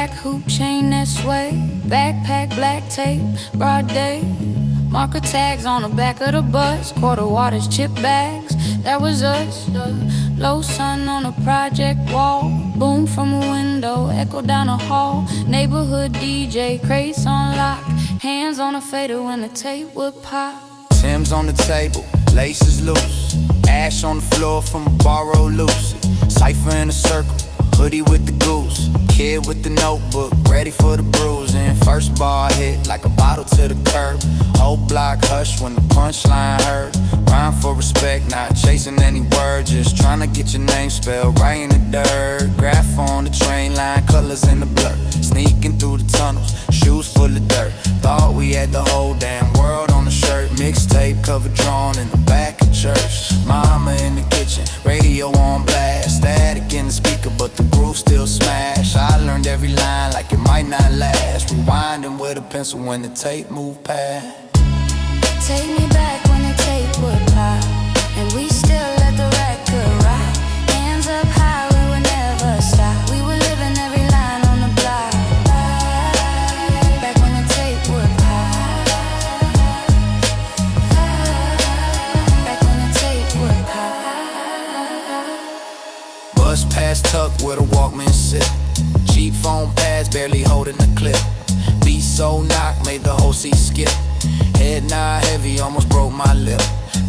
Crack hoop chain that sway, backpack black tape, broad day. Marker tags on the back of the bus, quarter waters, chip bags, that was us. Low sun on a project wall, boom from a window, echo down the hall. Neighborhood DJ, crates on lock, hands on a fader when the tape would pop. Tim's on the table, laces loose, ash on the floor from a borrowed Lucy. Cypher in a circle, hoodie with the goose, kid with the notebook, ready for the bruising. First bar hit like a bottle to the curb. Whole block hush when the punchline heard. Rhyme for respect, not chasing any word, just trying to get your name spelled right in the dirt. Graph on the train line, colors in the blur. Sneaking through the tunnels, shoes full of dirt. Thought we had the whole damn world on the shirt. Mixtape cover drawn in the back of church. Mama in the kitchen, radio on blast. Static in the speaker, but the groove still smash. I learned every line like it might not last. Rewinding with a pencil when the tape moved past. Take me back when the tape would pop, and we still let the record rock. Hands up high, we would never stop. We were living every line on the block. Back when the tape would pop. Back when the tape would pop. Bus past Tuck where the Walkman sit. Cheap phone pads barely holding the clip. Beat so knock made the whole seat skip. Head nod heavy, almost broke my lip.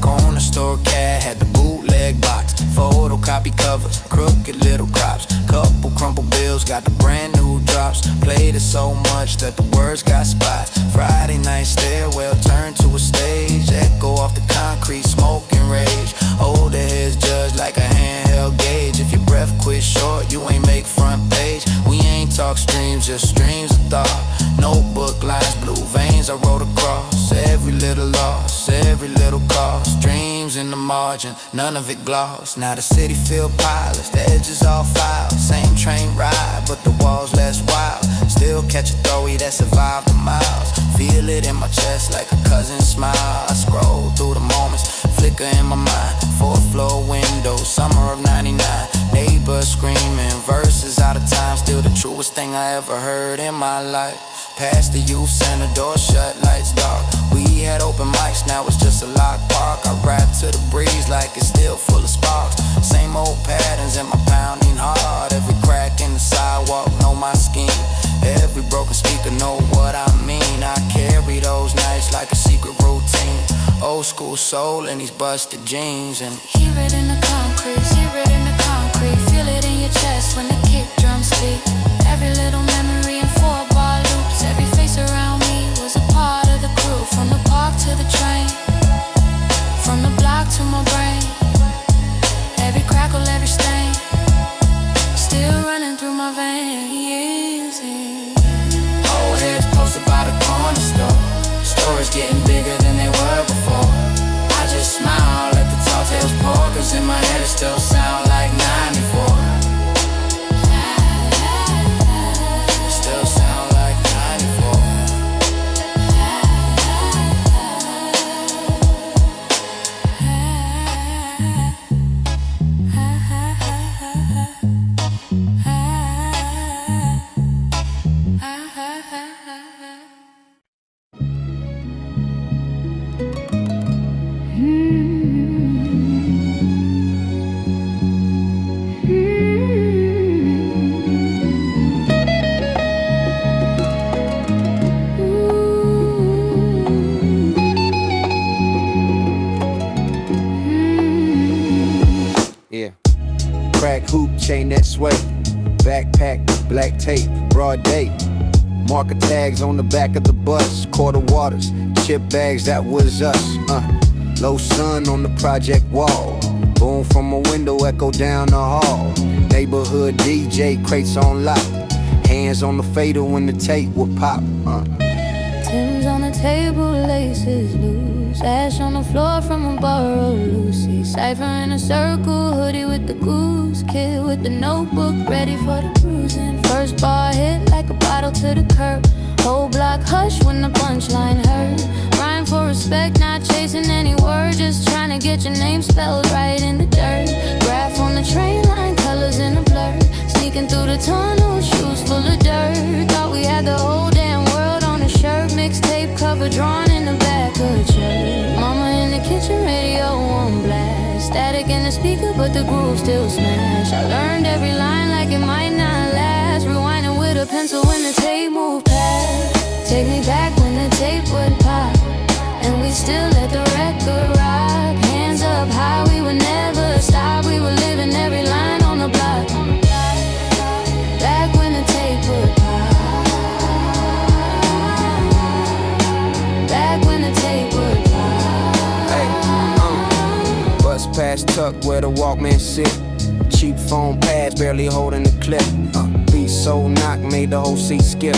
Corner store cat had the bootleg box. Photocopy covers, crooked little crops. Couple crumpled bills, got the brand new drops. Played it so much that the words got spots. Friday night stairwell turned to a stage. Echo off the concrete, smoke and rage. Older heads judged like a handheld gauge. If your breath quit short, you ain't make front page. We ain't talk streams, just streams of thought. Notebook lines, blue veins I wrote across. Every little loss, every little cost. Dreams in the margin, none of it gloss. Now the city feel polished, the edges all filed. Same train ride, but the walls less wild. Still catch a throwy that survived the miles. Feel it in my chest like a cousin smile. I scroll through the moments, flicker in my mind. Fourth floor window, summer of '99. Neighbors screaming, verses out of time. Still the truest thing I ever heard in my life. Past the youth center, door shut, lights dark. We had open mics, now it's just a locked park. I rap to the breeze like it's still full of sparks. Same old patterns in my pounding heart. Every crack in the sidewalk, know my scheme. Every broken speaker know what I mean. I carry those nights like a secret routine. Old school soul in these busted jeans. And hear it in the concrete, hear it in the concrete. Feel it in your chest when the kick drums speak. Every little memory in 4-bar loops. Every face around me was a part of the crew. From the park to the train, from the block to my brain. Every crackle, every stain, still running through my veins. old heads posted by the corner store. Stories getting bigger than they were before. I just smile, let the tall tales pour. Cause in my head it still sound like 94. Still sound like 94. Yeah. Crack hoop chain that sway. Backpack, black tape, broad day. Marker tags on the back of the bus. Quarter waters, chip bags, that was us. Low sun on the project wall. Boom from a window, echo down the hall. Neighborhood DJ, crates on lock. Hands on the fader when the tape would pop. Tim's on the table, laces loose. Ash on the floor from a borrowed Lucy. Cypher in a circle, hoodie with the goose. Kid with the notebook, ready for the bruising. First bar hit like a bottle to the curb. Whole block hush when the punchline heard. Rhyme for respect, not chasing any word. Just trying to get your name spelled right in the dirt. Graph on the train line, colors in a blur. Sneaking through the tunnel, shoes full of dirt. speaker, but the groove still smash. I learned every line like it might not last. Rewinding with a pencil when the tape moved past. Take me back when the tape would pop, and we still let the record rock. Hands up high, we would never stop. We were living every line on the block. Back when the tape would pop. Back when the tape would pop. Hey, bus past Tuck where the Walkman sit. Cheap phone pads barely holding the clip. Beat so knocked made the whole seat skip.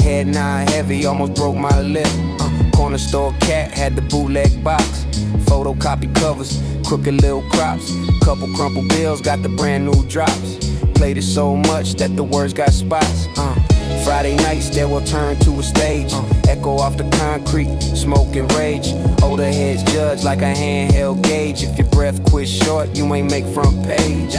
Head nine heavy, almost broke my lip. Corner store cat had the bootleg box. Photocopy covers, crooked little crops. Couple crumpled bills, got the brand new drops. Played it so much that the words got spots. Friday nights they will turn to a stage. Echo off the concrete, smoke and rage. Older heads judge like a handheld gauge. If your breath quit short, you ain't make front page.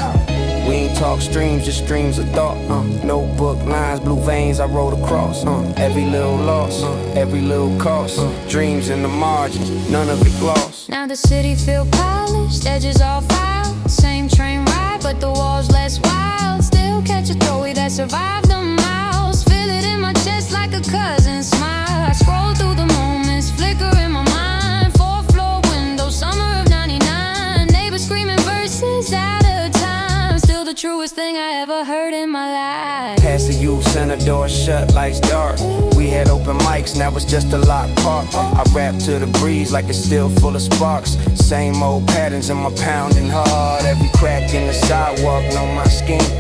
We ain't talk streams, just streams of thought. Notebook lines, blue veins I wrote across. Every little loss, every little cost. Dreams in the margins, none of it gloss. Now the city feel polished, edges all filed. Same train ride, but the walls less wild. Still catch a throwaway that survived the miles. Feel it in my chest like a cousin smile. I scroll through the moments, flicker in my mind. 4th floor window, summer of '99. Neighbors screaming verses out of time. Still the truest thing I ever heard in my life. Past the youth center, door shut, lights dark. We had open mics, now it's just a locked park. I rap to the breeze like it's still full of sparks. Same old patterns in my pounding heart. Every crack in the sidewalk know my scheme.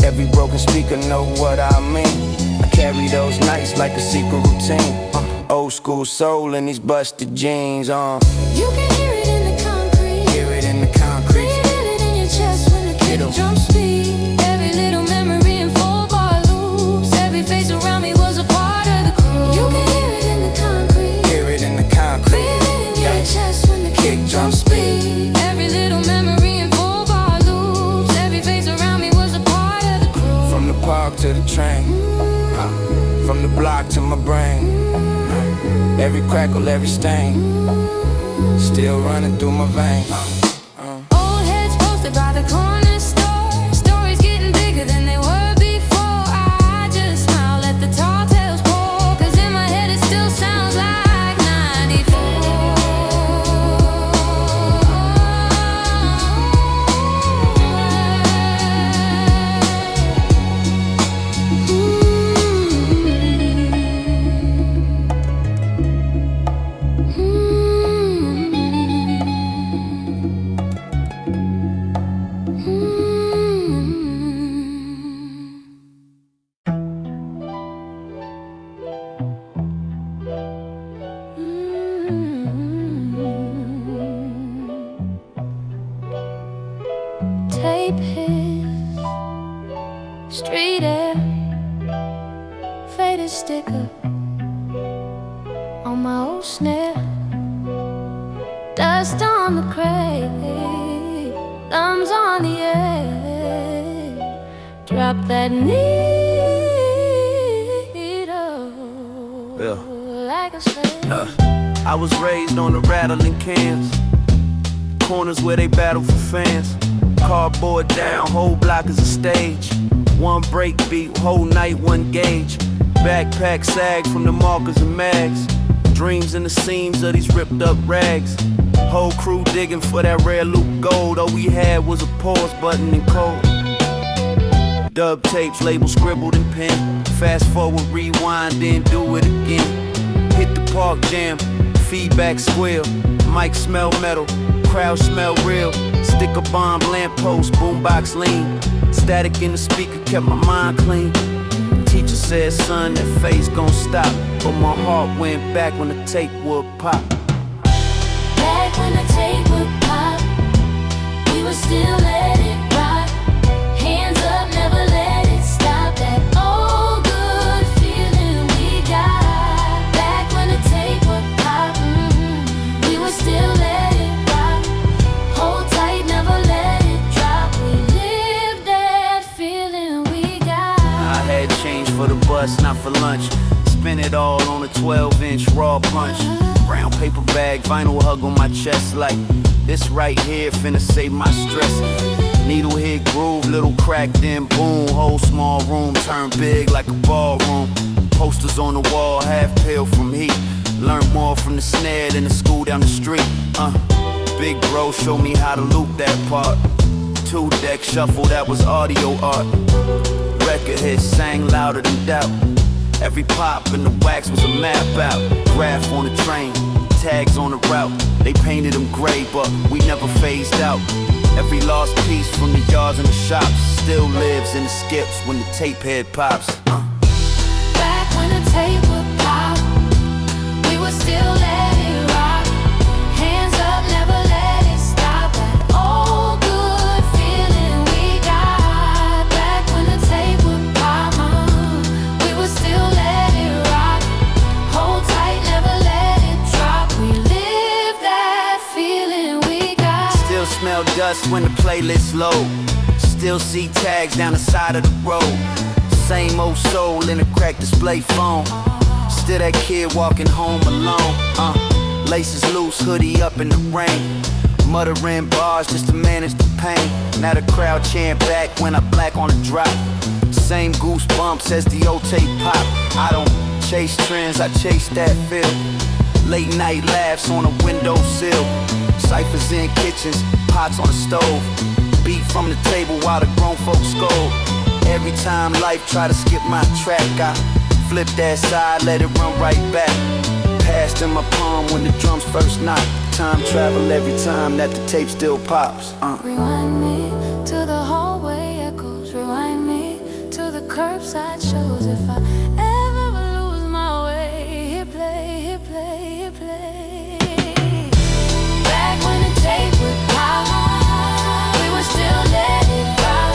Every broken speaker know what I mean. I carry those nights like a secret routine. Old school soul in these busted jeans. You can hear it in the concrete. Hear it in the concrete. Feel it in your chest when the kick drum speed. Every little memory in 4-bar loops. Every face around me was a part of the crew. You can hear it in the concrete. Hear it in the concrete. Feel it in your chest when the kick drum speed. Every little memory in 4-bar loops. Every face around me was a part of the crew. From the park to the train, from the block to my brain. Every crackle, every stain, still running through my veins. Old heads posted by the corner store. Stories getting bigger than they were before. I just smile, let the tall tales pour. 'Cause in my head it still sounds like '94. Tape hits, street air, faded sticker on my old snare. Dust on the crate, thumbs on the edge. Drop that needle like a sled. I was raised on the rattling cans, corners where they battle for fans. Cardboard down, whole block is a stage. One break beat, whole night, one gauge. Backpack sag from the markers and mags. Dreams in the seams of these ripped up rags. Whole crew digging for that rare loop gold. All we had was a pause button and code. Dub tapes, label scribbled in pen. Fast forward, rewind, then do it again. Hit the park jam, feedback squeal. Mic smell metal, crowd smell real. Sticker bomb, lamppost, boombox lean. Static in the speaker kept my mind clean. Teacher said, son, that face gon' stop. But my heart went back when the tape would pop. Back when the tape would pop, we would still let it rock. Hands up, never let it stop. That old good feeling we got. Back when the tape would pop, we would still let it rock. Hold tight, never let it drop. We live that feeling we got. I had change for the bus, not for lunch. Spent it all on a 12-inch raw punch. Brown paper bag, vinyl hug on my chest like This right here finna save my stress. Needle hit groove, little crack, then boom. Whole small room turn big like a ballroom. Posters on the wall, half pale from heat. Learned more from the snare than the school down the street. Big bro showed me how to loop that part. 2-deck shuffle, that was audio art. Record hit sang louder than doubt. Every pop in the wax was a map out. Graph on the train, tags on the route. They painted them gray, but we never phased out. Every lost piece from the yards and the shops still lives in the skips when the tape head pops. Back when the tape would pop, we would still let it rock. Hands up, never let it stop. That old good feeling we got. Back when the tape would pop, we would still let it rock. Hold tight, never let it drop. We live that feeling we got. Still smell dust when the playlist load. Still see tags down the side of the road. Same old soul in a cracked display phone. Still that kid walking home alone. Laces loose, hoodie up in the rain. Muttering bars just to manage the pain. Now the crowd chant back when I black on the drop. Same goosebumps as the old tape pop. I don't chase trends, I chase that feel. Late night laughs on a windowsill. Ciphers in kitchens, pots on the stove. Beat from the table while the grown folks scold. Every time life try to skip my track, I flip that side, let it run right back. Passed in my palm when the drums first knock. Time travel every time that the tape still pops. Rewind me to the hallway echoes. Rewind me to the curbside shows. If I ever lose my way, hit play, hit play, hit play. Back when the tape would pop, we would still let it rock.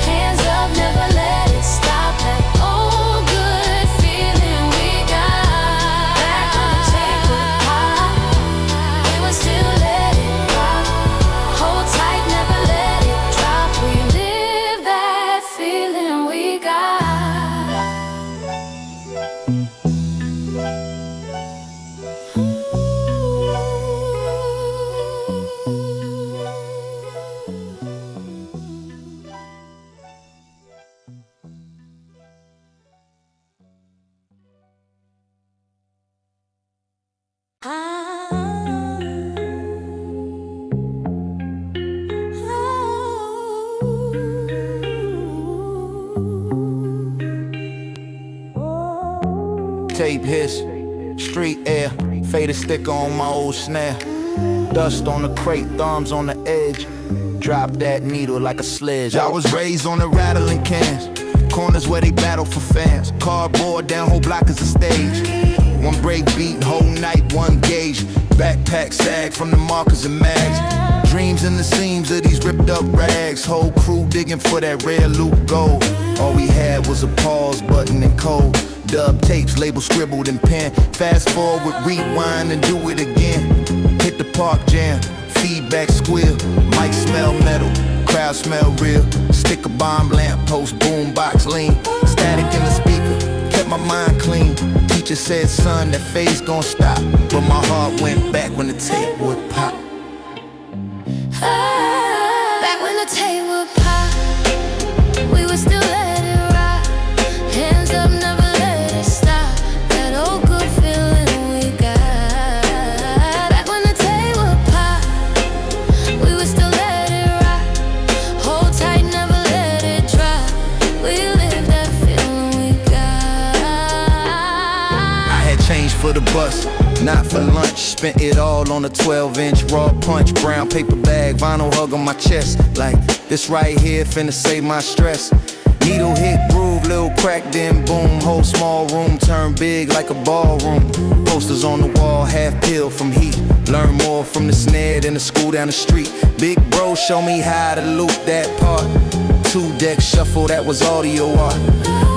Hands up, never let it stop. That old good feeling we got. Back when the tape would pop, we would still let it rock. Hold tight, never let it drop. We live that feeling we got. Tape hits, street air, faded sticker on my old snare. Dust on the crate, thumbs on the edge. Drop that needle like a sledge. I was raised on the rattling cans, corners where they battle for fans. Cardboard down, whole block is a stage. One break beat, whole night, one gauge. Backpack sag from the markers and mags. Dreams in the seams of these ripped up rags. Whole crew digging for that rare loop gold. All we had was a pause button and code. Dub tapes, label scribbled in pen. Fast forward, rewind and do it again. Hit the park jam, feedback squeal. Mic smell metal, crowd smell real. Sticker bomb, lamp post, boom box lean. Static in the speaker, kept my mind clean. Teacher said, son, that phase gon' stop. But my heart went back when the tape would pop. Back when the tape would pop, we would still let it rock. Hands up, never let it stop. That old good feeling we got. Back when the tape would pop, we would still let it rock. Hold tight, never let it drop. We live that feeling we got. I had change for the bus, not for lunch. Spent it all on a 12-inch raw punch. Brown paper bag, vinyl hug on my chest. Like, this right here finna save my stress. Needle hit groove, little crack, then boom. Whole small room turn big like a ballroom. Posters on the wall, half peeled from heat. Learn more from the snare than the school down the street. Big bro show me how to loop that part. 2-deck shuffle, that was audio art.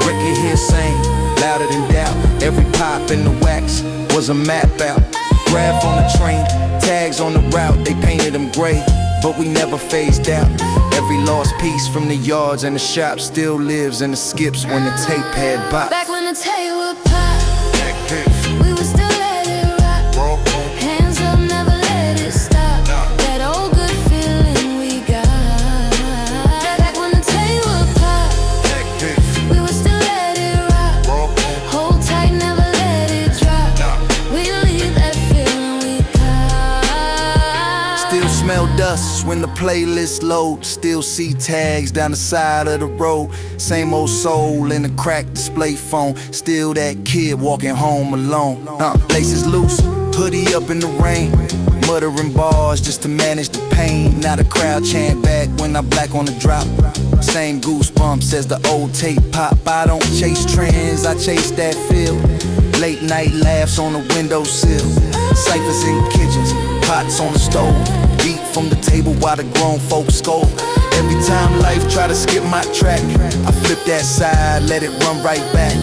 Record here sang, louder than doubt. Every pop in the wax was a map out. Graph on the train, tags on the route. They painted them gray, but we never phased out. Every lost piece from the yards and the shops still lives in the skips when the tape had box. Back when the tape would pop, we would still let it rock. Hands up, never let it stop. That us when the playlist loads. Still see tags down the side of the road. Same old soul in the cracked display phone. Still that kid walking home alone. Laces loose, hoodie up in the rain. Muttering bars just to manage the pain. Now the crowd chant back when I black on the drop. Same goosebumps as the old tape pop. I don't chase trends, I chase that feel. Late night laughs on the windowsill. Ciphers in kitchens, pots on the stove. Beat from the table while the grown folks scold. Every time life try to skip my track, I flip that side, let it run right back.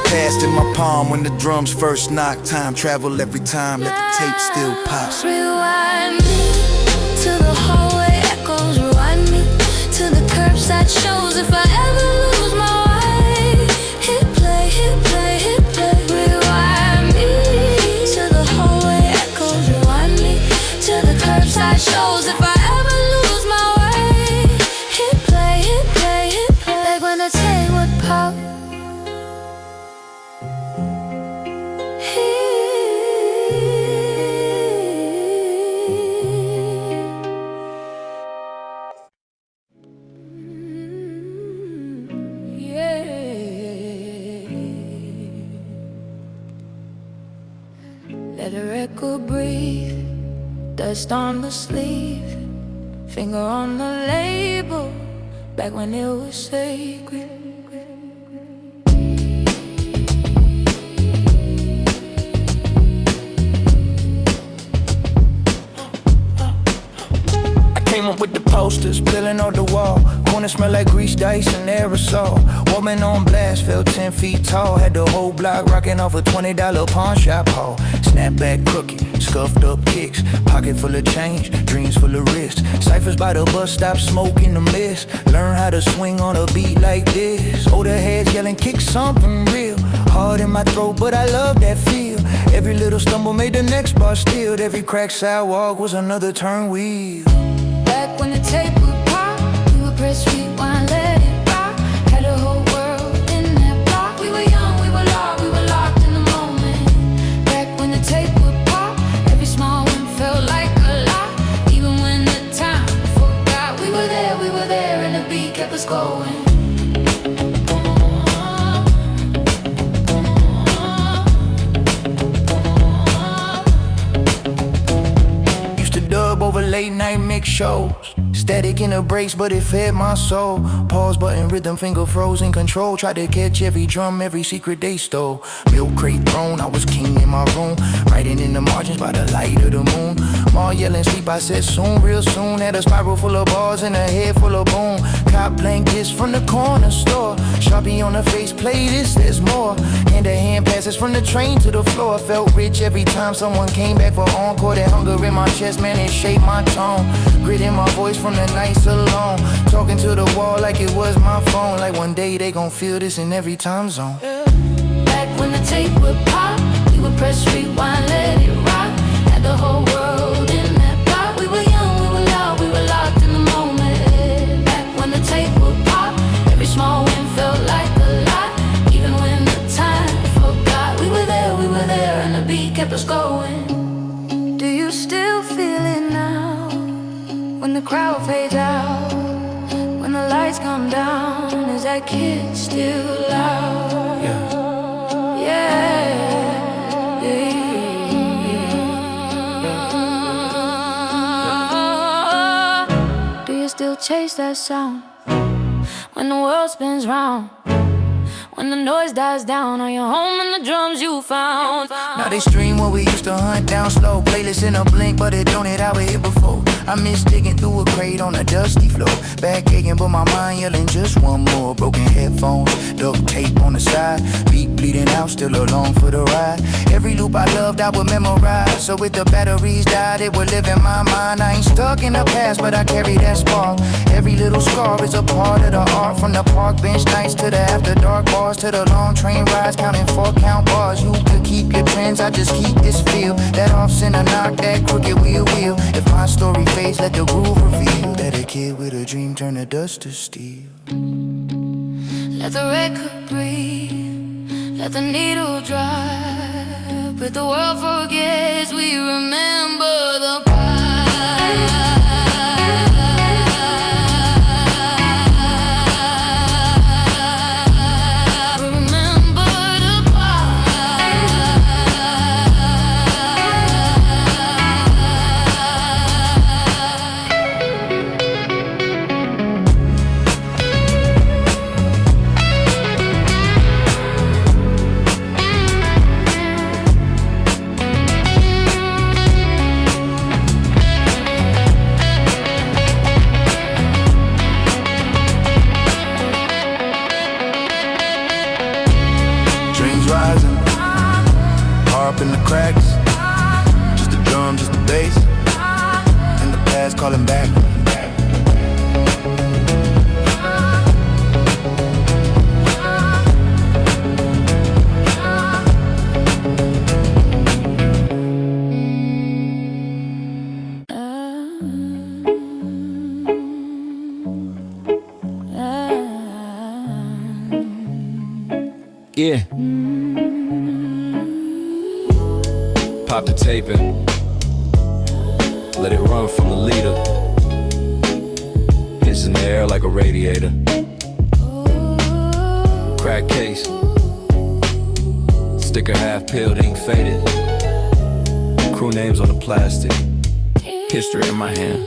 Passed in my palm when the drums first knock. Time travel every time, let the tape still pop. Rewind me to the hallway echoes. Rewind me to the curbside shows. If I ever lose my way, hit play, hit play, hit play. Rewind me to the hallway echoes. Rewind me to the curbside shows. If I ever lose my way, hit play, hit play, hit play. Like when the tape would pop. Let a record breathe, dust on the sleeve, finger on the label, back when it was sacred. Came up with the posters, peeling on the wall. Corner smell like grease, dice, and aerosol. Woman on blast, felt 10 feet tall. Had the whole block rocking off a $20 pawn shop haul. Snapback crooked, scuffed up kicks. Pocket full of change, dreams full of wrist. Ciphers by the bus stop, smoke in the mist. Learn how to swing on a beat like this. Older heads yelling, kick something real. Hard in my throat, but I love that feel. Every little stumble made the next bar stilled. Every cracked sidewalk was another turn wheel. Back when the tape would pop, we would press rewind, let it rock. Had a whole world in that block. We were young, we were locked in the moment. Back when the tape would pop, every small win felt like a lot. Even when the time forgot, we were there, and the beat kept us going. Over late night mix shows. Static in the brakes, but it fed my soul. Pause button, rhythm, finger frozen control. Tried to catch every drum, every secret they stole. Milk crate throne, I was king in my room. Writing in the margins by the light of the moon. Ma yelling sleep, I said soon, real soon. Had a spiral full of bars and a head full of boom. Cop blankets from the corner store. Sharpie on the face, play this, there's more. Hand to hand passes from the train to the floor. Felt rich every time someone came back for encore. That hunger in my chest, man, it shaped my tone. Grit in my voice from the nights alone. Talking to the wall like it was my phone. Like one day they gon' feel this in every time zone. Back when the tape would pop, we would press rewind, let it rock. Had the whole world in that block. We were young, we were loud, we were locked in the moment. Back when the tape would pop, every small win felt like a lot. Even when the time forgot, we were there, and the beat kept us going. Do you still feel it now? When the crowd fades out, when the lights come down, is that kid still loud? Yeah. Do you still chase that sound? When the world spins round, when the noise dies down, are you home in the drums you found? Now they stream what we used to hunt down slow. Playlist in a blink, but it don't hit how it hit before. I miss digging through a crate on a dusty floor. Back aching, but my mind yelling just one more. Broken headphones, duct tape on the side. Beat bleeding out, still along for the ride. Every loop I loved, I would memorize. So with the batteries died, it would live in my mind. I ain't stuck in the past, but I carry that spark. Every little scar is a part of the art. From the park bench nights to the after dark bars, to the long train rides, counting 4-count bars. You could keep your trends, I just keep this feel. That off center knock, that crooked wheel. If my story fades, let the groove reveal that a kid with a dream turn to dust to steel. Let the record breathe, let the needle dry. But the world forgets, we remember the pride. sharpen the cracks. Just the drum, just the bass. In the past, calling back. Yeah. Pop the tape in. Let it run from the leader. Hits in the air like a radiator. Crack case. Sticker half peeled, ink faded. Crew names on the plastic. History in my hand.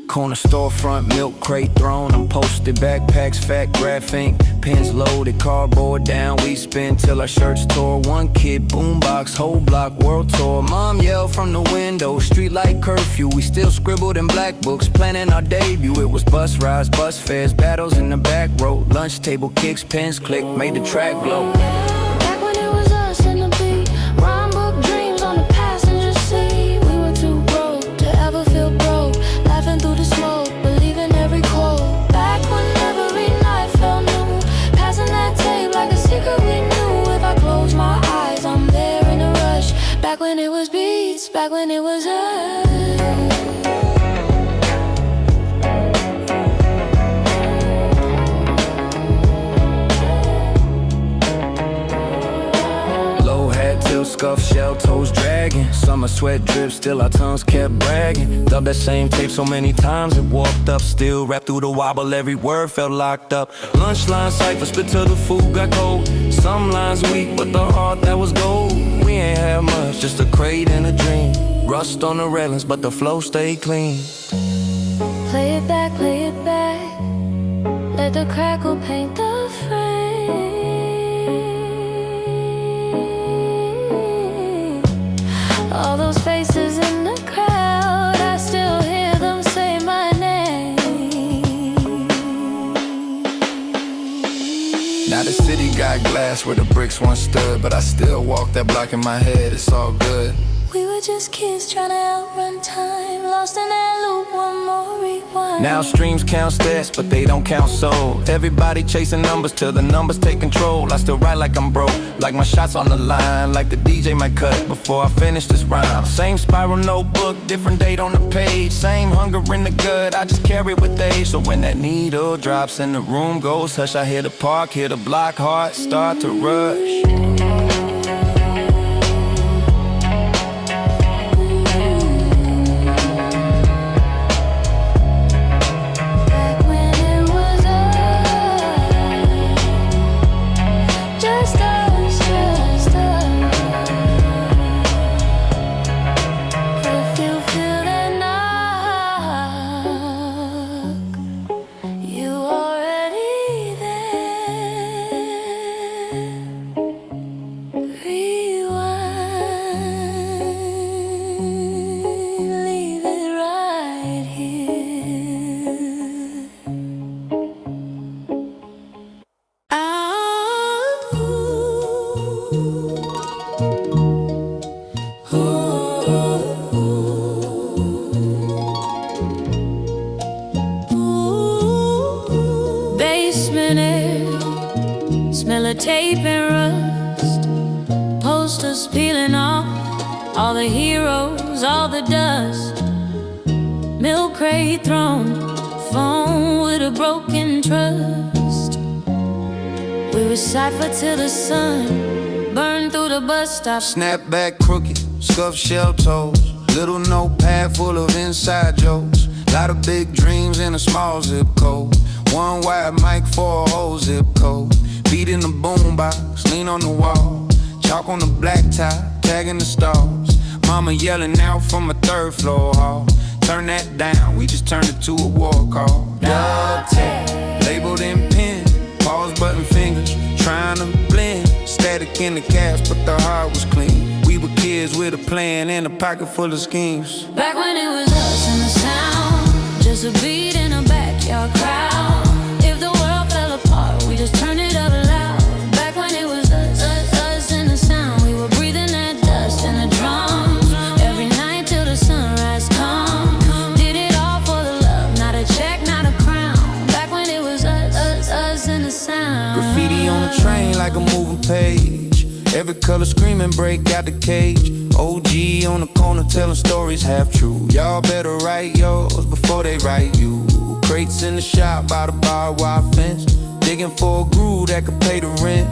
Corner storefront, milk crate thrown. I'm posted, backpacks, fat graph ink. Pens loaded, cardboard down. We spin till our shirts tore. One kid, boombox, whole block, world tour. Mom yelled from the window, street light curfew. We still scribbled in black books, planning our debut. It was bus rides, bus fares, battles in the back road. Lunch table kicks, pens click, made the track glow. Back when it was us and the beat, rhyme book dreams on the passenger seat. We were too broke to ever feel broke, laughing through the smoke, believing every quote. Back when every night felt new, passing that tape like a secret we knew. If I close my eyes, I'm there in a rush. Back when it was beats, back when it was us. Scuff shell toes dragging. Summer sweat drips, still our tongues kept bragging. Dubbed that same tape so many times it walked up. Still rapped through the wobble, every word felt locked up. Lunch line cipher, spit till the food got cold. Some lines weak, but the heart that was gold. We ain't had much, just a crate and a dream. Rust on the railings, but the flow stayed clean. Play it back, let the crackle paint the frame. All those faces in the crowd, I still hear them say my name. Now the city got glass where the bricks once stood, but I still walk that block in my head, it's all good. We were just kids trying to outrun time, lost in that loop, one more rewind. Now streams count stats, but they don't count sold. Everybody chasing numbers till the numbers take control. I still write like I'm broke, like my shots on the line, like the DJ might cut before I finish this rhyme. Same spiral notebook, different date on the page. Same hunger in the gut, I just carry it with age. So when that needle drops and the room goes hush, I hear the park, hear the block, heart start to rush. Smell of tape and rust, posters peeling off, all the heroes, all the dust. Milk crate thrown, phone with a broken trust. We were cipher till the sun burned through the bus stop. Snapback crooked, scuff shell toes, little notepad full of inside jokes. Lot of big dreams in a small zip code. One wide mic for a whole zip code. Beat in the boombox, lean on the wall. Chalk on the blacktop, tagging the stars. Mama yelling out from a third floor hall. Turn that down, we just turned it to a war call. Duct tape, labeled in pen, pause button fingers, trying to blend. Static in the caps, but the heart was clean. We were kids with a plan and a pocket full of schemes. Back when it was us and the sound, just a beat in a backyard crowd. If the world fell apart, we just turned it up loud. Back when it was us and the sound, we were breathing that dust. like a moving page. Every color screaming, break out the cage. OG on the corner telling stories half true. Y'all better write yours before they write you. Crates in the shop by the barbed wire fence, digging for a groove that could pay the rent.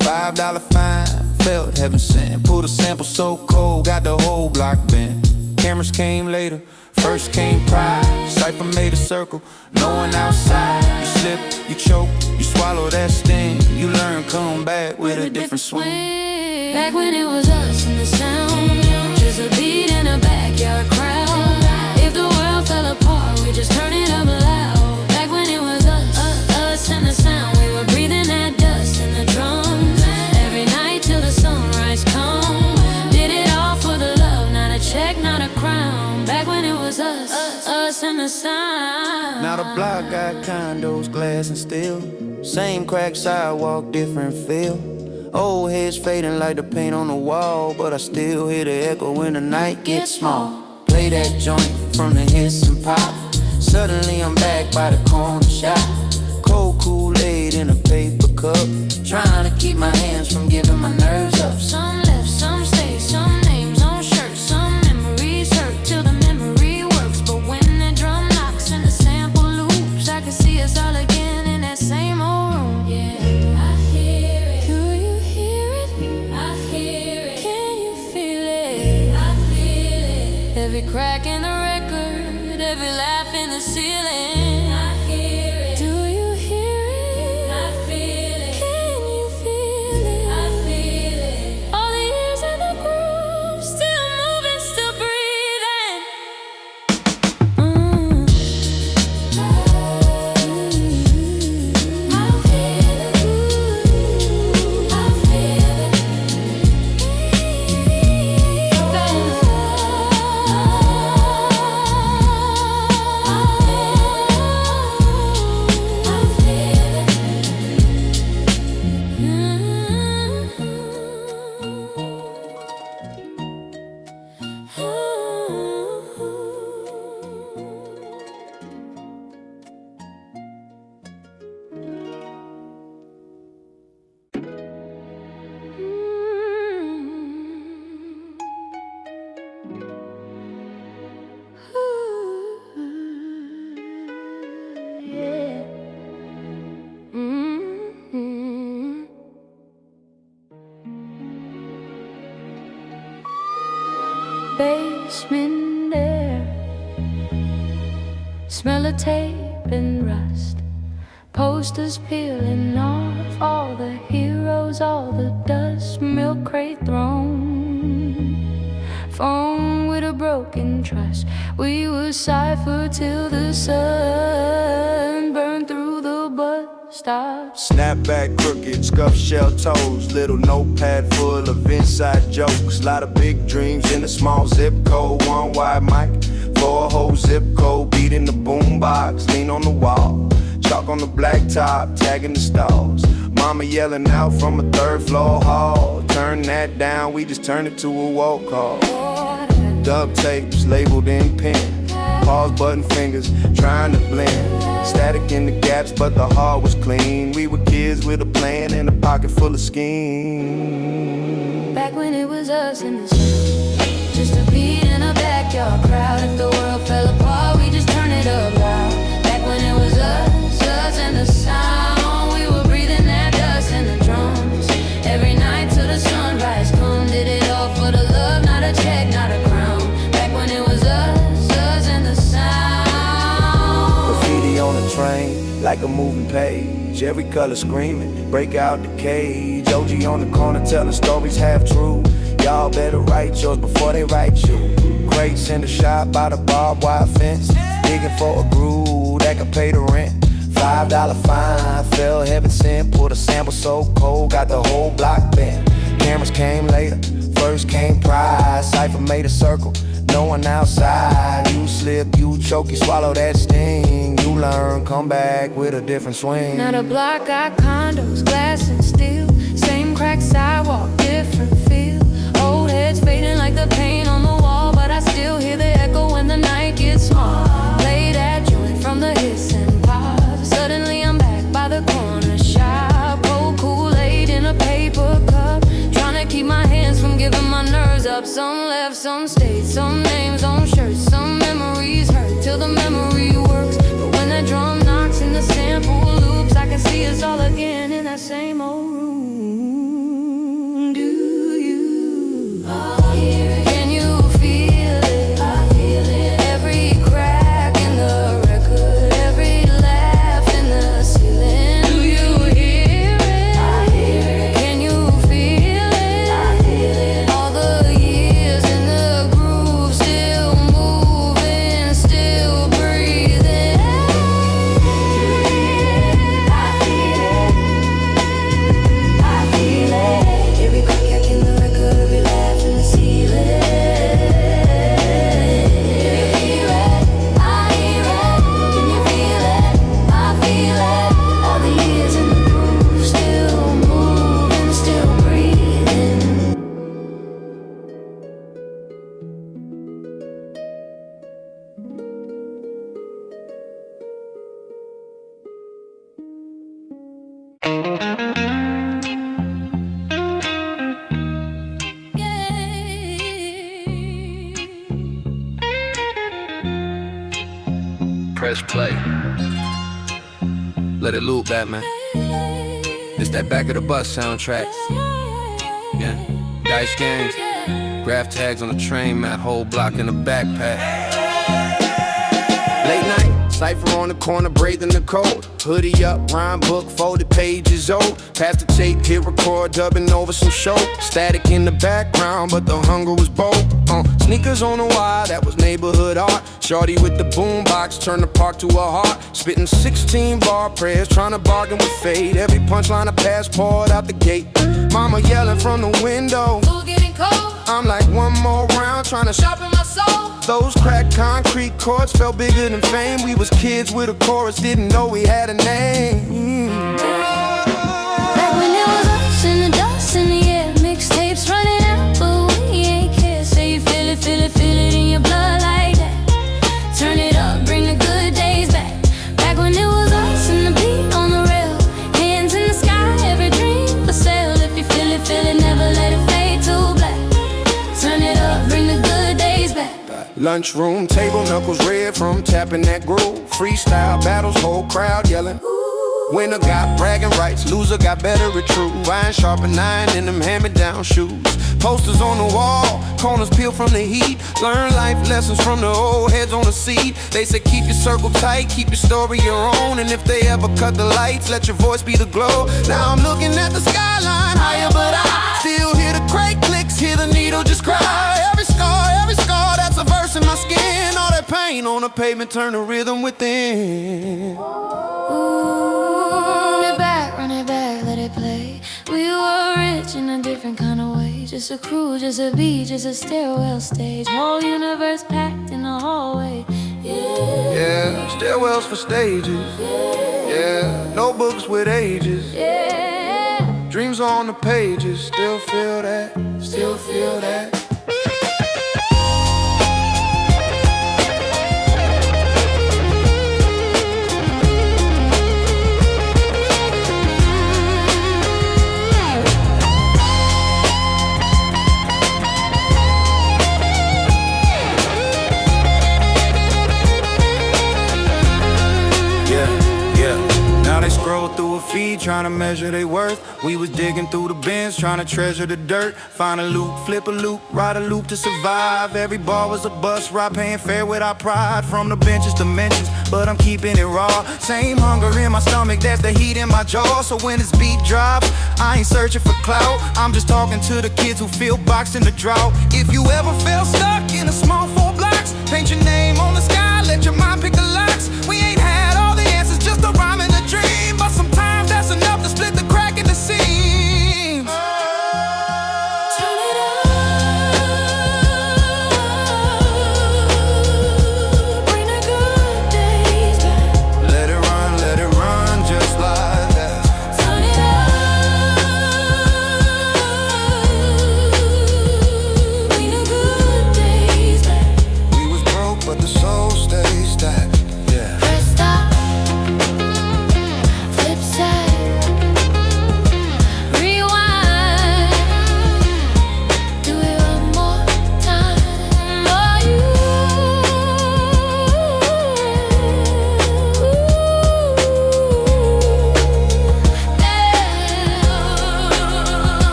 $5 fine, felt heaven sent. Pulled a sample so cold, got the whole block bent. Cameras came later, first came pride. Cypher made a circle, no one outside. You slip, you choke, you swallow that sting. You learn, come back with a different swing. Back when it was us and the sound, just a beat in a backyard crowd. If the world fell apart, we just turn it up loud. Back when it was us and the sound. We were breathing that dust in the drums. Every night till the sunrise come. Did it all for the love, not a check, not a crown. Back when it was us and the sound. Now the block got condos, glass and steel. Same cracked sidewalk, different feel. Old heads fading like the paint on the wall, but I still hear the echo when the night gets small. Play that joint from the hits and pop. Suddenly I'm back by the corner shop. Cold Kool-Aid in a paper cup, trying to keep my hands from giving my nerves up. Some left, some stay, some names on shirts. Some memories hurt till the memory works. But when the drum knocks and the sample loops, I can see us all again in that same old room. Yeah, I hear it. Do you hear it? I hear it. Can you feel it? I feel it. Every crack in the record, every laugh in the ceiling. I hear it. Do you hear it? I feel it. Can you feel it? I feel it. All the years in the groove, still moving, still breathing. I feel it. I feel it. Basement air, smell of tape and rust. Posters peeling off, all the heroes, all the dust. Milk crate thrown, phone with a broken trust. We would cipher till the sun burned through the bus stops. Snapback crooked, scuff shell toes. Little notepad full of inside jokes. Lot of big dreams in a small zip code. One wide mic for a whole zip code. Beat in the boombox, lean on the wall. Chalk on the blacktop, tagging the stalls. Mama yelling out from a third floor hall. Turn that down, we just turn it to a wall call. Duct tapes labeled in pen. Pause button fingers, trying to blend. Static in the gaps, but the heart was clean. We were kids with a plan and a pocket full of schemes. Back when it was us and the sun, just a beat in a backyard crowd. If the world fell apart, we just turn it up loud. Back when it was us and the sound. We were breathing that dust in the drums. Every night till the sunrise come. Did it all for the love, not a check, not a crown. Back when it was us and the sound. Graffiti on the train, like a moving page. Every color screaming, break out the cage. OG on the corner telling stories half true. Y'all better write yours before they write you. Crates in the shop by the barbed wire fence, digging for a groove that could pay the rent. $5 fine, fell heaven sent. Pulled a sample so cold, got the whole block bent. Cameras came later, first came pride. Cypher made a circle, no one outside. You slip, you choke, you swallow that sting. You learn, come back with a different swing. Now the block got condos, glass and steel. Same cracked sidewalk, different feel. Old heads fading like the paint on the wall, but I still hear the echo when the night gets small. Play that joint from the hits and pops. Suddenly I'm back by the corner shop. Cold Kool-Aid in some left, some stayed. Some names on shirts, some memories hurt till the memory works. But when that drum knocks and the sample loops, I can see us all again in that same old room. Do you hear it? Can you feel it? I feel it. Every crack in the record, every laugh in the ceiling. Do you hear it? I hear it. Can you feel it? I feel it. All the years in the groove, still moving, still breathing. I feel it. I feel it. Every crack in the record, every laugh in the ceiling. Can you hear it? I hear it. Can you feel it? I feel it. All the years in the groove, still moving, still breathing. Press play. Let it loop back, man. It's that back of the bus soundtrack. Yeah. Dice games. Graph tags on the train, mat whole block in the backpack. Late night, cypher on the corner, breathing the cold. Hoodie up, rhyme book, folded pages old. Past the tape, hit record, dubbing over some show. Static in the background, but the hunger was bold. Sneakers on the wire, that was neighborhood art. Shorty with the boombox, turned the park to a heart. Spitting 16 bar prayers, trying to bargain with fate. Every punchline I pass, poured out the gate. Mama yelling from the window. Food getting cold, I'm like one more round, trying to sharpen my soul. those cracked concrete chords felt bigger than fame. We was kids with a chorus, didn't know we had a name. Back when it was us and the dust in the air, mixtapes running out, but we ain't care. Say you feel it, feel it, feel it in your blood like that. Turn it up, bring the good days back. Back when it was us and the beat on the rail, hands in the sky, every dream for sale. If you feel it, never let it fade to black. Turn it up, bring the good days back. Lunchroom table, knuckles red from tapping that groove. Freestyle battles, whole crowd yelling. Winner got bragging rights, loser got better at true. Iron sharpen iron in them hand-me-down shoes. Posters on the wall, corners peeled from the heat. Learn life lessons from the old heads on the seat. They say keep your circle tight, keep your story your own. And if they ever cut the lights, let your voice be the glow. Now I'm looking at the skyline higher, but I still hear the crate clicks, hear the needle just cry. Every scar, that's a verse in my skin. All that pain on the pavement turn to rhythm within. Run it back, let it play. We were rich in a different kind of way. Just a crew, just a beat, just a stairwell stage. Whole universe packed in the hallway. Yeah, stairwells for stages. Yeah, notebooks with ages. Yeah. Dreams on the pages. Still feel that, still feel that. Scroll through a feed, trying to measure their worth. We was digging through the bins, trying to treasure the dirt. Find a loop, flip a loop, ride a loop to survive. Every bar was a bus ride, paying fair with our pride. From the benches to mentions, but I'm keeping it raw. Same hunger in my stomach, that's the heat in my jaw. So when this beat drops, I ain't searching for clout. I'm just talking to the kids who feel boxed in the drought. If you ever felt stuck in a small 4 blocks, paint your name on the sky, let your mind pick the locks. We ain't had all the answers, just a rhyme and a dream. But sometimes that's enough to split the crack in the seams. Turn it up, bring the good days back. Let it run just like that. Turn it up, bring the good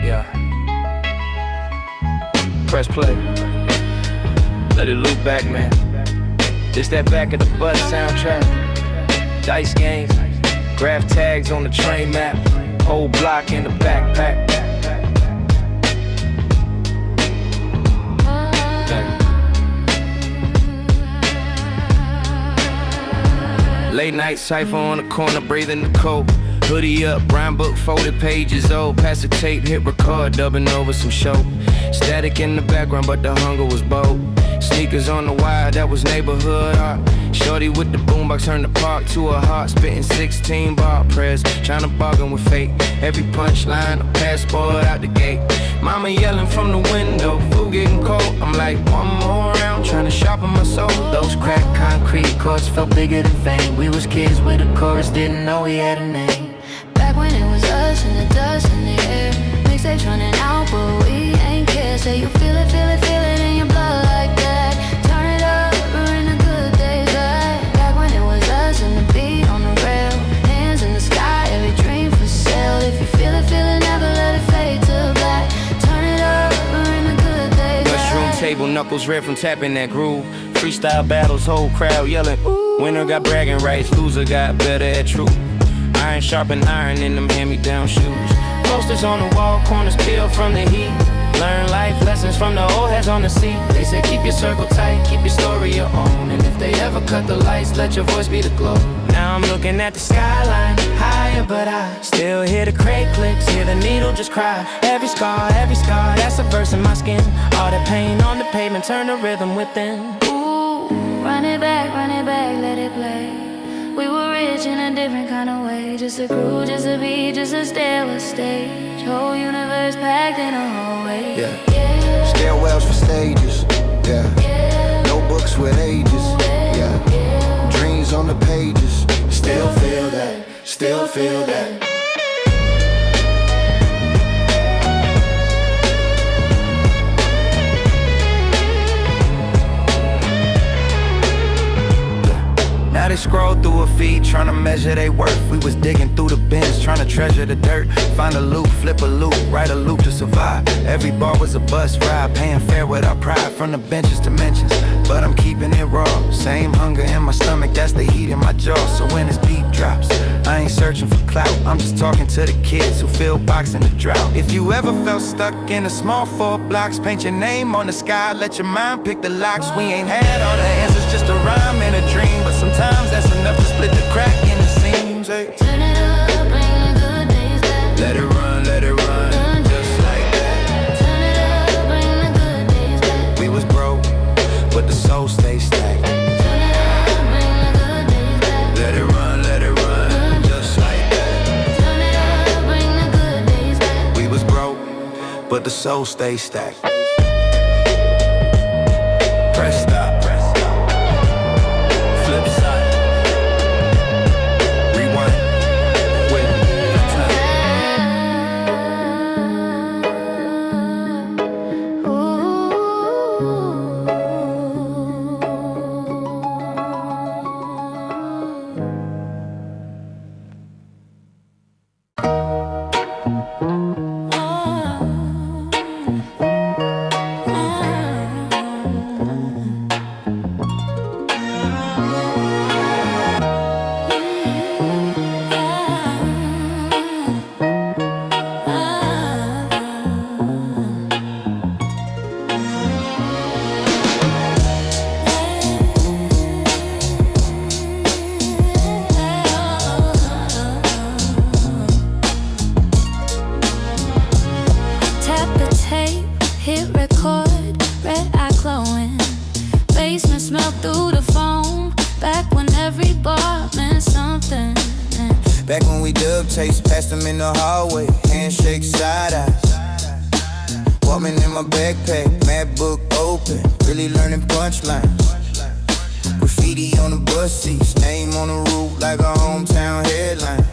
Yeah. Press play. Let it loop back, man. This that back of the bus soundtrack. Dice games, graph tags on the train map. Whole block in the backpack. Late night cipher on the corner, breathing the cold. Hoodie up, brown book folded pages old. Pass the tape, hit record, dubbing over some show. Static in the background, but the hunger was bold. Sneakers on the wire, that was neighborhood art. Shorty with the boombox turned the park to a heart, spitting 16 bar prayers, tryna bargain with fate. Every punchline, a passport out the gate. Mama yelling from the window, food getting cold. I'm like, one more round, tryna sharpen my soul. Those cracked concrete chords felt bigger than fame. We was kids with a chorus, didn't know we had a name. Back when it was us and the dust in the air. Mixtapes running out, but we ain't care. Say you feel it, feel it, feel it in your blood like that. Turn it up, we're in the good days back. Back when it was us and the beat on the rail. Hands in the sky, every dream for sale. If you feel it, never let it fade to black. Turn it up, we're in the good days back. Mushroom table, knuckles red from tapping that groove. Freestyle battles, whole crowd yelling. Winner got bragging rights, loser got better at truth. Iron sharpen iron in them hand-me-down shoes. Posters on the wall, corners peeled from the heat. Learn life lessons from the old heads on the seat. They say keep your circle tight, keep your story your own. And if they ever cut the lights, let your voice be the glow. Now I'm looking at the skyline, higher but I still hear the crate clicks, hear the needle just cry. Every scar, that's a verse in my skin. All that pain on the pavement, turn the rhythm within. Ooh, run it back, let it play. We were rich in a different kind of way. Just a crew, just a beat, just a stairwell stage. Whole universe packed in a hallway. Yeah. Stairwells for stages. Yeah. Notebooks with ages. Yeah. Dreams on the pages. Still feel that. Still feel that. Now they scroll through a feed, tryna measure they worth. We was digging through the bins, tryna treasure the dirt. Find a loop, flip a loop, write a loop to survive. Every bar was a bus ride, paying fair with our pride. From the benches to mentions, but I'm keeping it raw. Same hunger in my stomach, that's the heat in my jaw. So when this beat drops, I ain't searching for clout. I'm just talking to the kids who feel boxing the drought. If you ever felt stuck in a small 4 blocks, paint your name on the sky, let your mind pick the locks. We ain't had all the answers, just a rhyme and a dream. But sometimes that's enough to split the crack in the seams. Hey. Turn it up, bring the good days back. Let it run, just like that. Turn it up, bring the good days back. We was broke, but the soul stay stacked. Turn it up, bring the good days back. Let it run, just like that. Turn it up, bring the good days back. We was broke, but the soul stay stacked. Press stop. Flip side. Rewind. Wait. Back when we dub tapes, passed them in the hallway, handshake, side eye. Walkman in my backpack, mad book open, really learning punchlines. Graffiti on the bus seats, name on the roof like a hometown headline.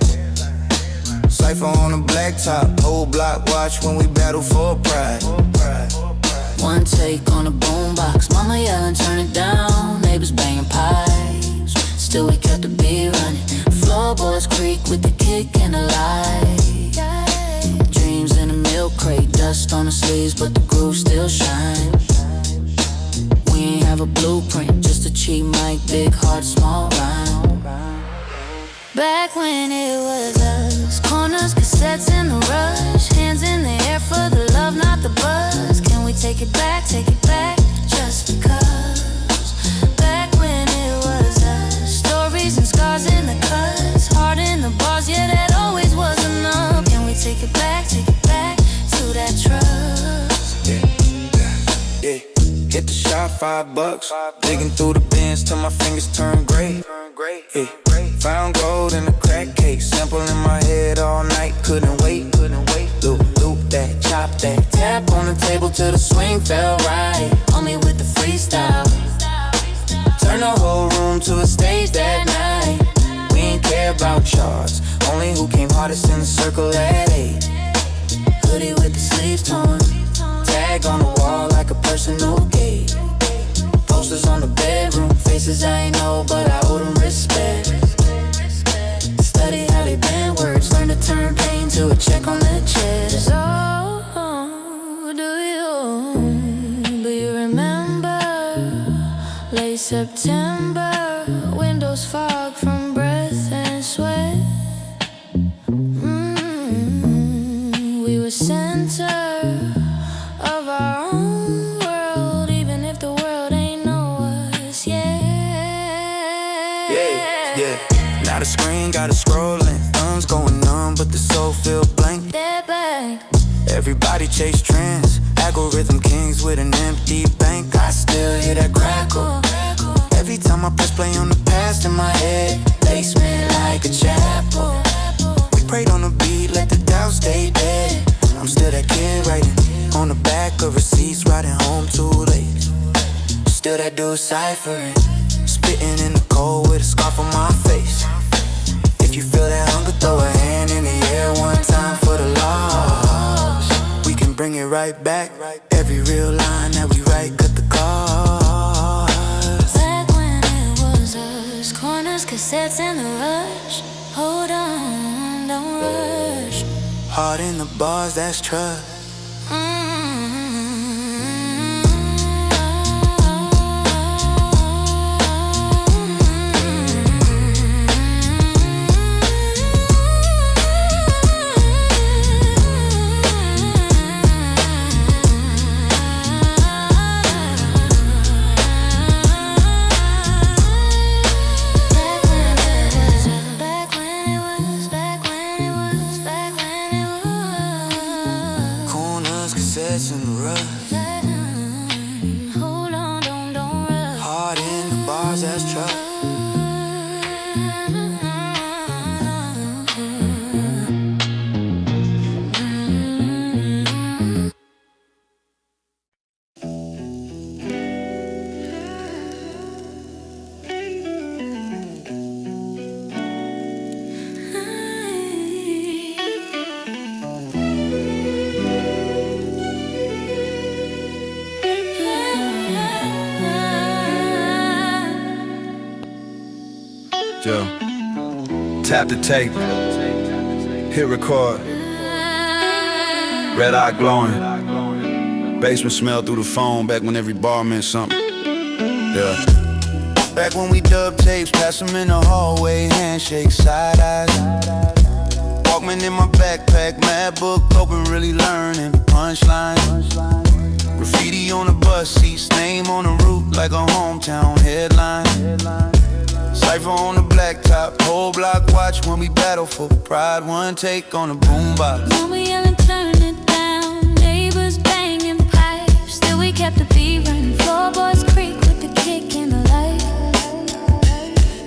Cypher on the blacktop, whole block watch when we battle for pride. One take on the boombox, mama yelling, turn it down. Neighbors banging pipe. felt the beat running. Floorboards creak with the kick and the light. Dreams in a milk crate, dust on the sleeves, but the groove still shine. We ain't have a blueprint, just a cheap mic, big heart, small rhyme. Back when it was us, corners, cassettes in the rush, hands in the air for the love, not the buzz. Can we take it back, just because? Back when it was us, stories and scars in the cuts, heart in the bars, yeah, that always was enough. Can we take it back to that trust? Yeah. Hit the shop, $5. Digging through the bins till my fingers turn gray. Yeah. Found gold in a crack case, sample in my head all night, couldn't wait. Loop that, chop that, tap on the table till the swing fell right. On me with the freestyle, Turn the whole room to a stage that night. We ain't care about charts, only who came hardest in the circle at 8. hoodie with the sleeves torn, Tag on the wall like a personal gate. Posters on the bedroom, faces I ain't know, but I owe them respect. study how they bend words, learn to turn pain to a check on the chest. Oh, do you remember late September, windows fog from breath and sweat? We were center of our own world, even if the world ain't know us yet. Yeah. Now the screen got us scrolling, thumbs going numb, but the soul feel blank. They're back. Everybody chase trends, algorithm kings with an empty bank. I still hear that crackle every time I press play on the past in my head. Basement like a chapel. We prayed on the beat, let the doubt stay dead. I'm still that kid writing on the back of receipts, riding home too late. Still that dude ciphering, spitting in the cold with a scarf on my face. If you feel that hunger, throw a hand in the air one time for the lost. We can bring it right back. Every real line that we write, cut the cost. Back when it was us, corners, cassettes, and the rush. Hold on, don't rush. Heart in the bars, that's trust. Hold on, don't rush. Heart in the bars, that's trust. Joe, tap the tape, hit record, red eye glowing, basement smell through the phone, back when every bar meant something. Yeah. Back when we dub tapes, pass them in the hallway, handshake, side eyes. Walkman in my backpack, mad book open, really learning punchlines. Graffiti on the bus seats, name on the roof like a hometown headline. Cypher on the blacktop, whole block watch when we battle for pride. One take on the boombox. Mama yelling, turn it down. Neighbors banging pipes, still we kept the beat running. Floorboards creak with the kick and the light.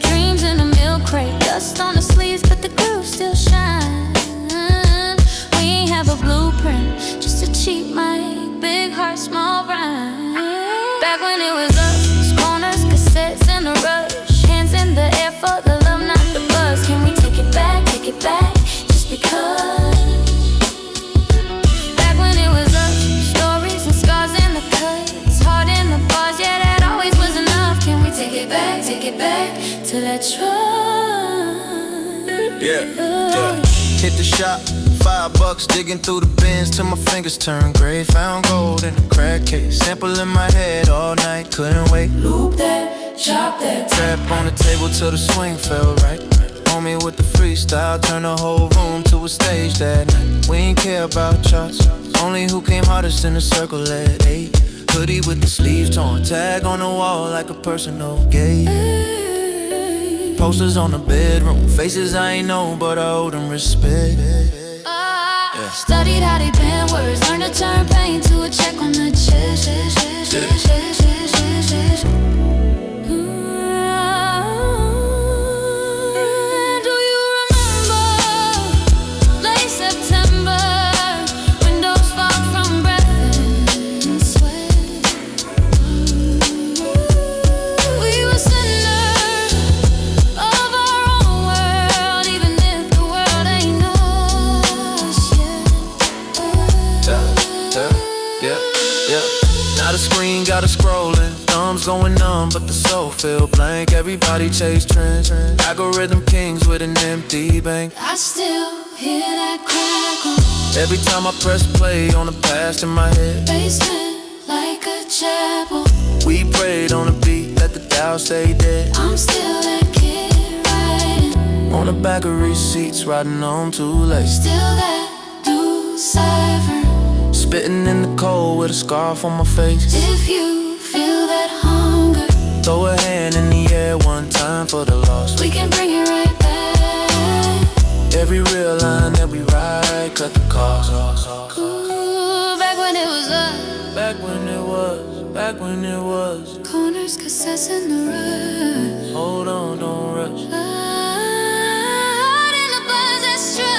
Dreams in a milk crate, dust on the sleeves, but the groove still shine. We ain't have a blueprint, just a cheap mic, big heart, small rhyme. Back when it was us, corners, cassettes, and the rush. In the air for the love, not the buzz. Can we take it back, just because? Back when it was us, stories and scars in the cuts, take it back to that trunk. Yeah. Hit the shop, $5 digging through the bins till my fingers turn gray. Found gold in a crack case, sample in my head all night, couldn't wait. Loop that, chop that. Trap on the table till the swing felt right. Homie with the freestyle, turn the whole room to a stage that night. We ain't care about charts, only who came hardest in the circle at 8. Hoodie with the sleeves torn, tag on the wall like a personal gate. Posters on the bedroom, faces I ain't know, but I owe them respect. Yeah. Studied how they bend words, learned to turn pain to a check on the chest. Do you remember late September, windows fog from breath and sweat? We were sinners of our own world, even if the world ain't us yet. Yeah. Now the screen got us scrolling, thumbs going numb, but the soul feel blank. Everybody chase trends, algorithm kings with an empty bank. I still hear that crackle. Every time I press play on the past in my head. Basement like a chapel. We prayed on a beat, let the doubt stay dead. I'm still that kid riding On the back of receipts, riding home too late. still that do cipher. Spitting in the cold with a scarf on my face. If you feel that hunger, Throw a hand in the air one time for the lost. we can bring it right back. Every real line that we ride, cut the cost. Ooh, back when it was us. Back when it was. Corners, cassettes in the rush. Hold on, don't rush. Heart in the buzz that struck.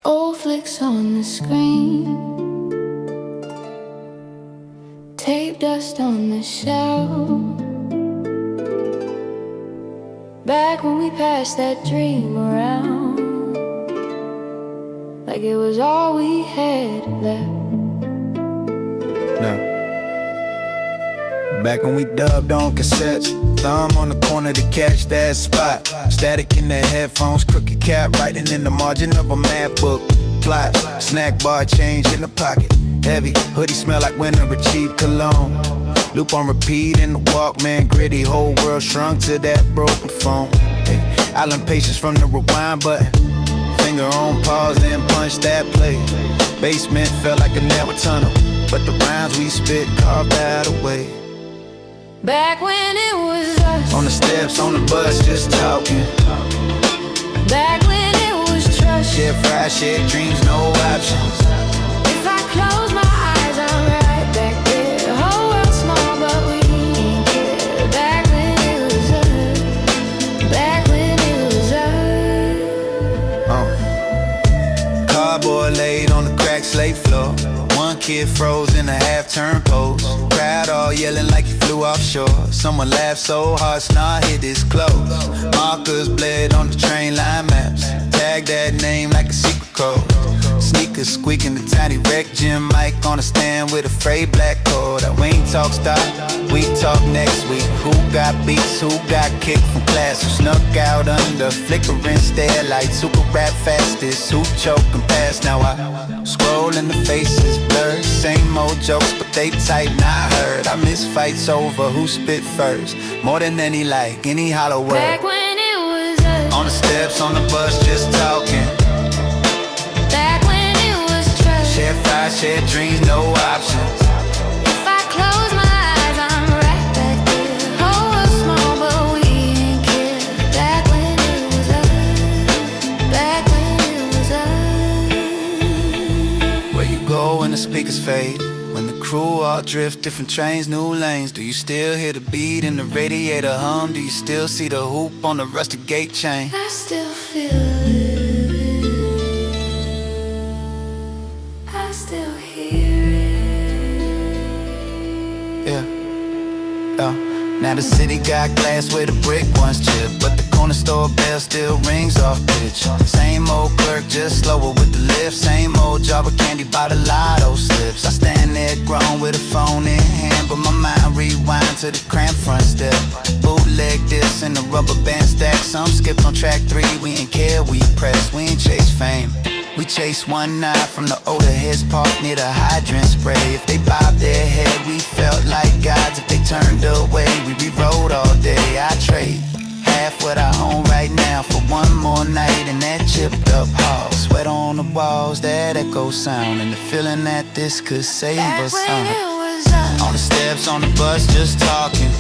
Old flicks on the screen, tape dust on the shelf. Back when we passed that dream around, like it was all we had left. No. Back when we dubbed on cassettes, thumb on the corner to catch that spot. Static in the headphones, crooked cap, writing in the margin of a math book. Plot, snack bar, change in the pocket. Heavy, hoodie smell like winter, a cheap cologne. Loop on repeat in the Walkman, gritty, whole world shrunk to that broken phone. Hey, island patience from the rewind button. Finger on pause, then punch that play. Basement felt like a narrow tunnel, but the rhymes we spit carved that away. Back when it was us. On the steps, on the bus, just talking. Back when it was trust. Share fries, share dreams, no options. If I close my eyes, I'm right back there. The whole world's small, but we ain't care. Back when it was us. Back when it was us. Cardboard laid on the cracked slate floor. One kid froze in a half-turn pose. Crowd all yelling like he flew offshore. Someone laughed so hard, snot hit his clothes. Markers bled on the train line maps. Tag that name like a secret code. Sneakers squeaking, the tiny wreck gym mic on a stand with a frayed black cord. We ain't talk stop, we talk next week. Who got beats, who got kicked from class? Who snuck out under flickering stairlights? Who could rap fastest, who choke and pass? Now I scroll and the faces blurred. Same old jokes, but they tight, not heard. I miss fights over who spit first. More than any like, any hollow word. Back when it was us. On the steps, on the bus, just talking. Back when it was trust. Share fries, share dreams, no options. If I close my eyes, I'm right back there. Whole world small, but we ain't care. Back when it was speakers fade. When the crew all drift, different trains, new lanes. Do you still hear the beat in the radiator hum? Do you still see the hoop on the rusty gate chain? I still feel it. I still hear it. Yeah. Now the city got glass where the brick once chipped, but the corner store bell still rings off pitch. Same old clerk, just slower with the lift. Same old jar of candy by the lotto slips. I stand there grown with a phone in hand, but my mind rewind to the cramped front step. Bootleg this and the rubber band stack. Some skipped on track 3, we ain't care, we press. We ain't chase fame, we chase one night from the older heads park near the hydrant spray. If they bobbed their head, we felt like gods. If they turned away, we rewrote all day. I trade half what I own right now for one more night in that chipped up hall. Sweat on the walls, that echo sound, and the feeling that this could save us. On the steps, on the bus, just talking.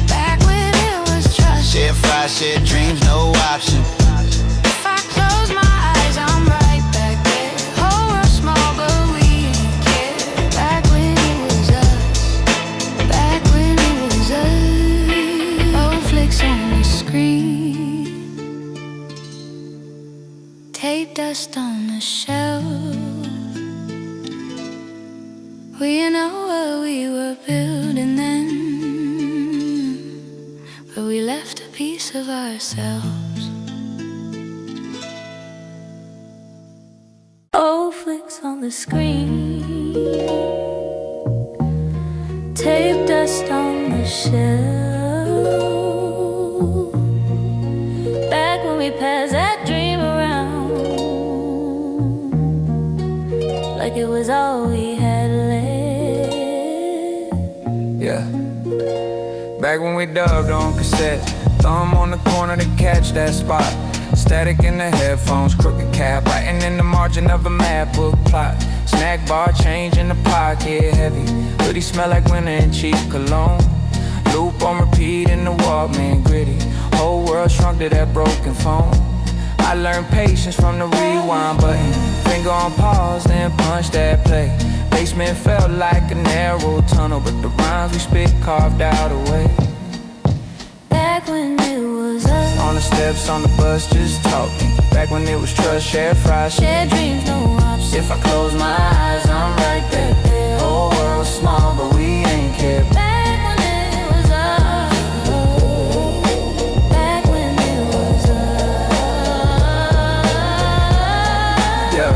Back when it was trust. Share fries, share dreams, no option. If I close my eyes, I'm right back there. Whole world small, but we ain't care. Back when it was us. Back when it was us. Old flicks on the screen. Tape dust on the shelf. We know what we were building then, but we left a piece of ourselves. Old flicks on the screen. Tape dust on the shelf. Back when we passed that dream around, like it was all we had left. Yeah. Back when we dubbed on cassette, thumb on the corner to catch that spot. Static in the headphones, crooked cap, writing in the margin of a map book plot. Snack bar, change in the pocket, heavy. Hoodie smell like winter and cheap cologne. Loop on repeat in the Walkman, gritty. Whole world shrunk to that broken phone. I learned patience from the rewind button. Finger on pause, then punch that play. Basement felt like a narrow tunnel, but the rhymes we spit carved out a way. Back when it was us. On the steps, on the bus, just talking. Back when it was trust, share fries, Share dreams, no option. If I close my eyes, I'm right back there. Whole world small, but we ain't care. Back when it was us. Back when it was us. Yeah.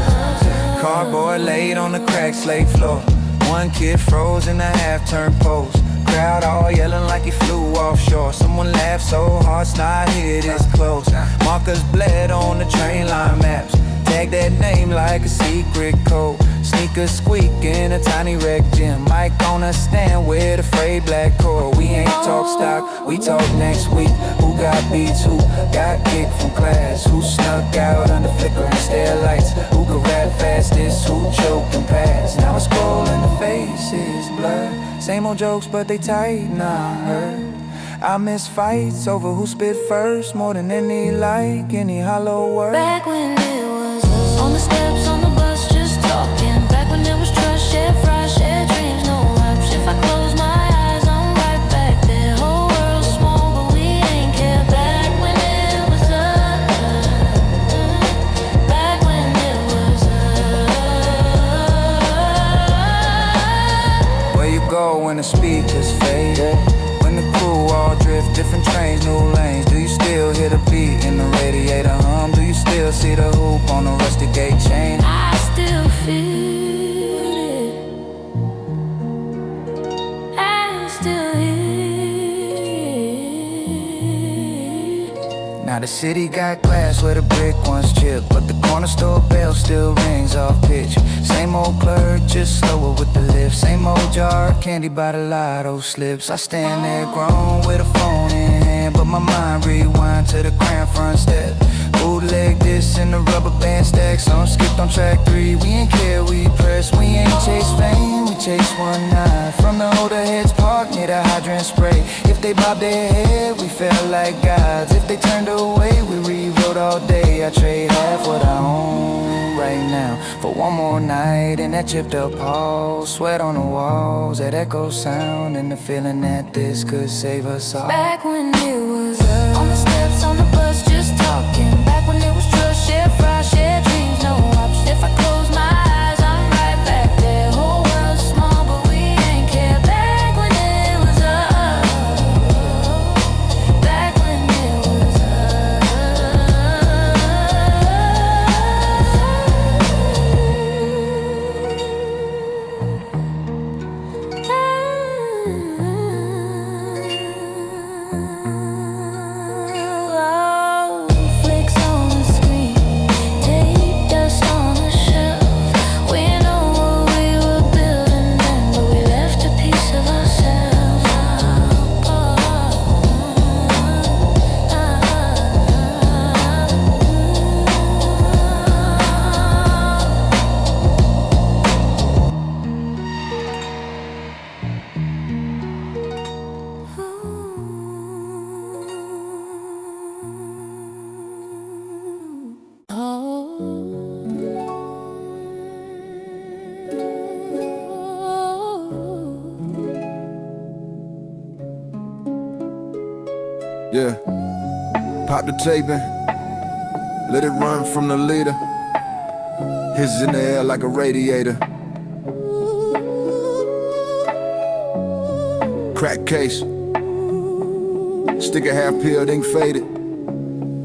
Cardboard laid on the cracked slate floor. One kid froze in a half-turn pose. Crowd all yelling like he flew offshore. Someone laughed so hard, snot hit his clothes. Markers bled on the train line maps. Tag that name like a secret code. Sneakers squeak in a tiny wreck gym. Mic on a stand with a frayed black cord. We ain't talk stock, we talk next week. Who got beats, who got kicked from class? Who snuck out under flickering stair lights? Who could rap fastest, who choked and passed? Now I scroll and the faces blur. Same old jokes but they tight, nah, heard. I miss fights over who spit first, more than any like, any hollow word. Back when it was us. On the steps, on the bus, just talking. Back when there was trust, share fries, share dreams, no option. If I close my eyes, I'm right back there. Whole world small, but we ain't care. Back when it was us. Back when it was us. Where you go when the speakers fade? When the crew all drift, different trains, new lanes. Do you still hear the beat in the radiator hum? Do you still see the hoop on the rusty gate chain? I still feel it. I still hear it. Now the city got glass where the brick once chipped, but the corner store bell still rings off pitch. Same old clerk, just slower with the lift. Same old jar of candy by the lotto slips. I stand there grown with a phone in hand, but my mind rewind to the cramped front step. Bootleg this and the rubber band stack. Some skipped on track 3, we ain't care, we press. We ain't chase fame, we chase one night. From the older heads park near the hydrant spray. If they bobbed their head, we felt like gods. If they turned away, we rewrote all day. I trade half what I own right now now for one more night in that chipped up hall. Sweat on the walls, that echo sound, and the feeling that this could save us all. Back when it was us, on the steps, on the bus, just talking. Back when it was trust, share fries, share dreams, no option. If I close my eyes, I'm right back there. Whole world's small, but we ain't care. Back when it was us. Back when it was flicks on the screen, tape dust on the shelf. We know what we were building then, but we left a piece of ourselves. Yeah, pop the tape in, let it run from the leader. His in the air like a radiator. Crack case, stick a half peeled, ink faded.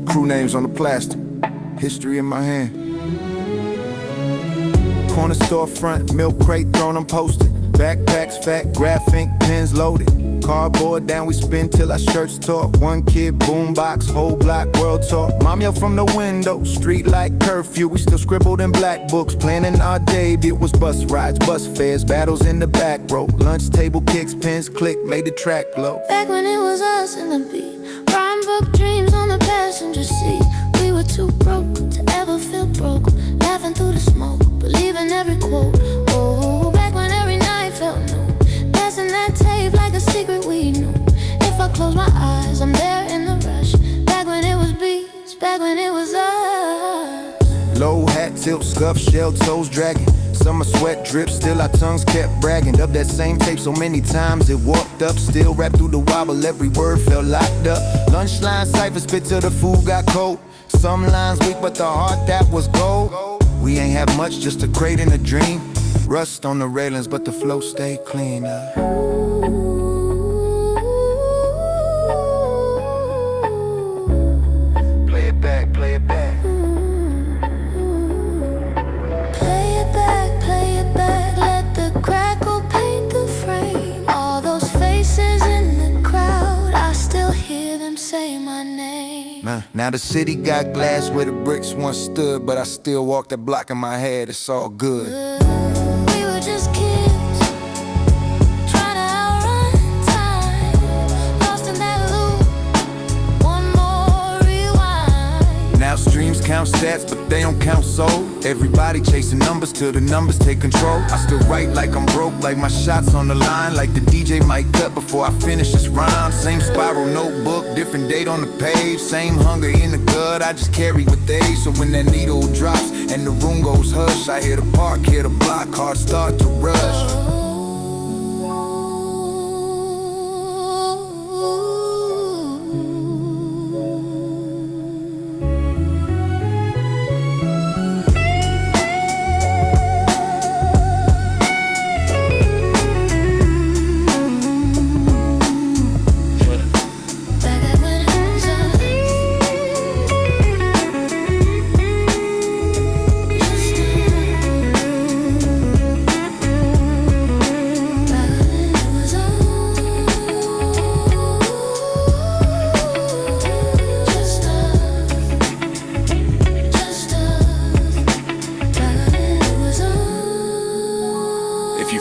Crew names on the plastic, history in my hand. Corner store front, milk crate thrown, I'm posted. Backpacks fat, graph ink, pens loaded. Cardboard down, we spin till our shirts talk. One kid, boombox, whole block, world talk. Mom yelled from the window, street like curfew. We still scribbled in black books, planning our debut. It was bus rides, bus fares, battles in the back row. Lunch table kicks, pens click, made the track blow. Back when it was us and the beat, rhyme book dreams on the passenger seat. We were too broke to ever feel broke, laughing through the smoke, believing every quote. Oh, back when every night felt new, passing that tape like a secret we knew. If I close my eyes, I'm there in the rush. Back when it was beats, back when it was us. Low hat, tilt, scuff, shell toes dragging. Summer sweat drip, still our tongues kept bragging. Up that same tape so many times it warped up. Still rapped through the wobble, every word felt locked up. Lunchline cipher spit till the food got cold. Some lines weak, but the heart that was gold. We ain't have much, just a crate and a dream. Rust on the railings, but the flow stayed clean. Play it back, play it back. Play it back, let the crackle paint the frame. All those faces in the crowd, I still hear them say my name. Now the city got glass where the bricks once stood, but I still walk that block in my head, it's all good. We were just kids, trying to outrun time, lost in that loop, one more rewind. Now streams count stats, but they don't count soul. Everybody chasing numbers till the numbers take control. I still write like I'm broke, like my shots on the line, like the DJ might cut before I finish this rhyme. Same spiral notebook, different date on the page. Same hunger in the gut, I just carry with age. So when that needle drops and the room goes hush, I hear the park, hear the block, heart start to rush.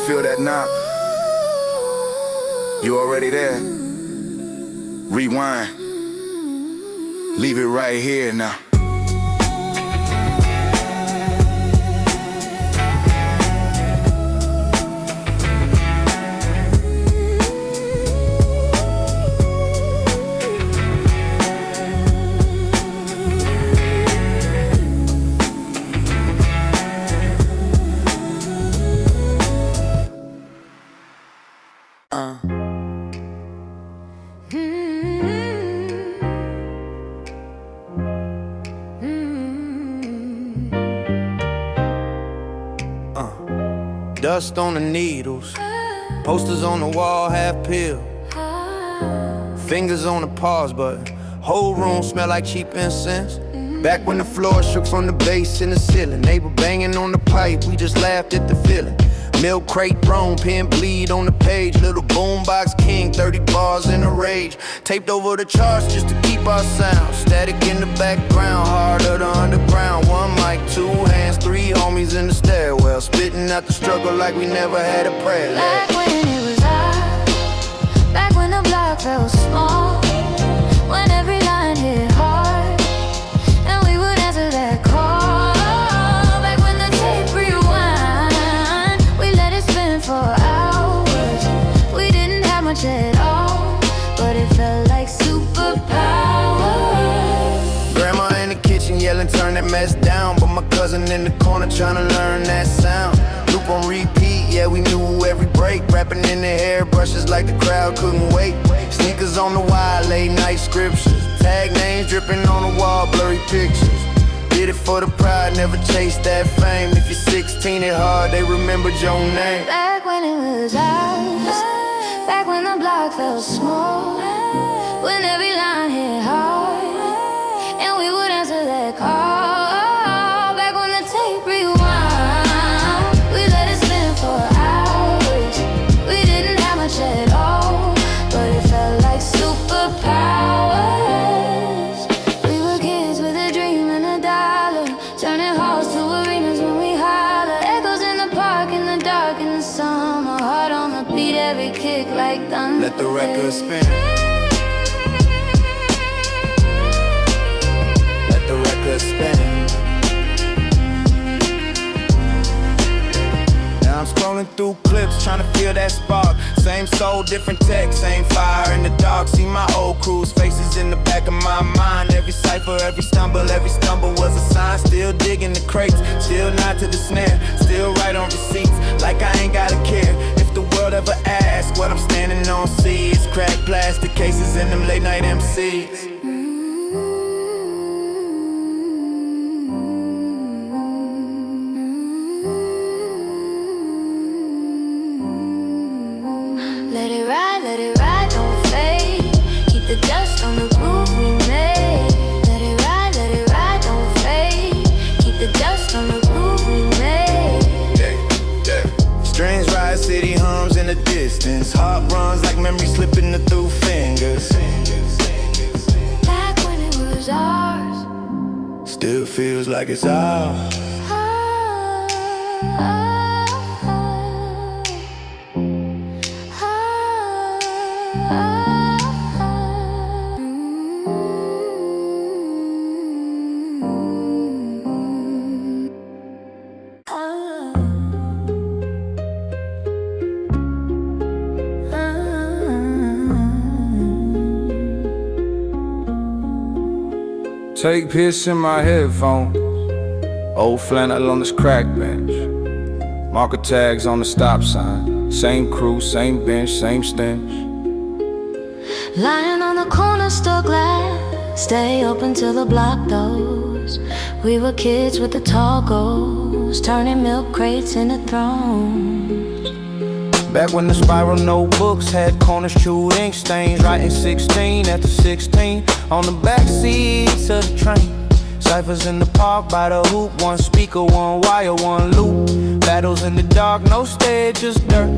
Feel that knock? You already there? Rewind. Leave it right here now. dust on the needles, posters on the wall, half peeled, fingers on the pause button. Whole room smell like cheap incense. Back when the floor shook from the bass in the ceiling. Neighbor banging on the pipe, we just laughed at the feeling. Milk crate thrown, pen bleed on the page. Little boombox king, 30 bars in a rage. Taped over the charts just to keep our sound. Static in the background, harder to underground. One mic, two hands, three homies in the stairwell. Spitting out the struggle like we never had a prayer. Back when it was us, back when the block felt small, when every line hit hard, and we would answer that call. Back when the tape rewind, we let it spin for hours. We didn't have much at all, but it felt like superpowers. Grandma in the kitchen yelling, turn that mess down. But my cousin in the corner trying to learn that sound. Loop on repeat, yeah, we knew every break. Rapping in the hairbrushes like the crowd couldn't wait. Sneakers on the wire, late night scriptures. Tag names dripping on the wall, blurry pictures. Did it for the pride, never chased that fame. If you're 16 it hard, they remembered your name. Back when it was ours, back when the block felt small, when every line hit hard, and we would answer that call. Back when the tape rewind, we let it spin for hours. We didn't have much at all, but it felt like superpowers. We were kids with a dream and a dollar, turning halls to arenas when we holler. Echoes in the park, in the dark, in the summer. Heart on the beat, every kick like thunder. Let the record spin. Let the record spin. Now I'm scrolling through clips, trying to feel that spark. Same soul, different text, same fire in the dark. See my old crew's faces in the back of my mind. Every cipher, every stumble was a sign. Still digging the crates, still nod to the snare. Still write on receipts, like I ain't gotta care. If the world ever asks what I'm standing on, see it's cracked plastic cases in them late night MCs. Let it ride, don't fade. Keep the dust on the groove we made. Let it ride, don't fade. Keep the dust on the groove we made. Strings rise, city hums in the distance. Heart runs like memory slipping through fingers. Back when it was ours, Still feels like it's ours. Take piss in my headphones. Old flannel on this crack bench. Marker tags on the stop sign. Same crew, same bench, same stench. lying on the corner, still glad. Stay open till the block doors. We were kids with the tall goals, turning milk crates into thrones. Back when the spiral notebooks had corners, chewed ink stains. Writing 16 after 16 on the back seats of the train. Ciphers in the park by the hoop. One speaker, one wire, one loop. Battles in the dark, no stage, just dirt.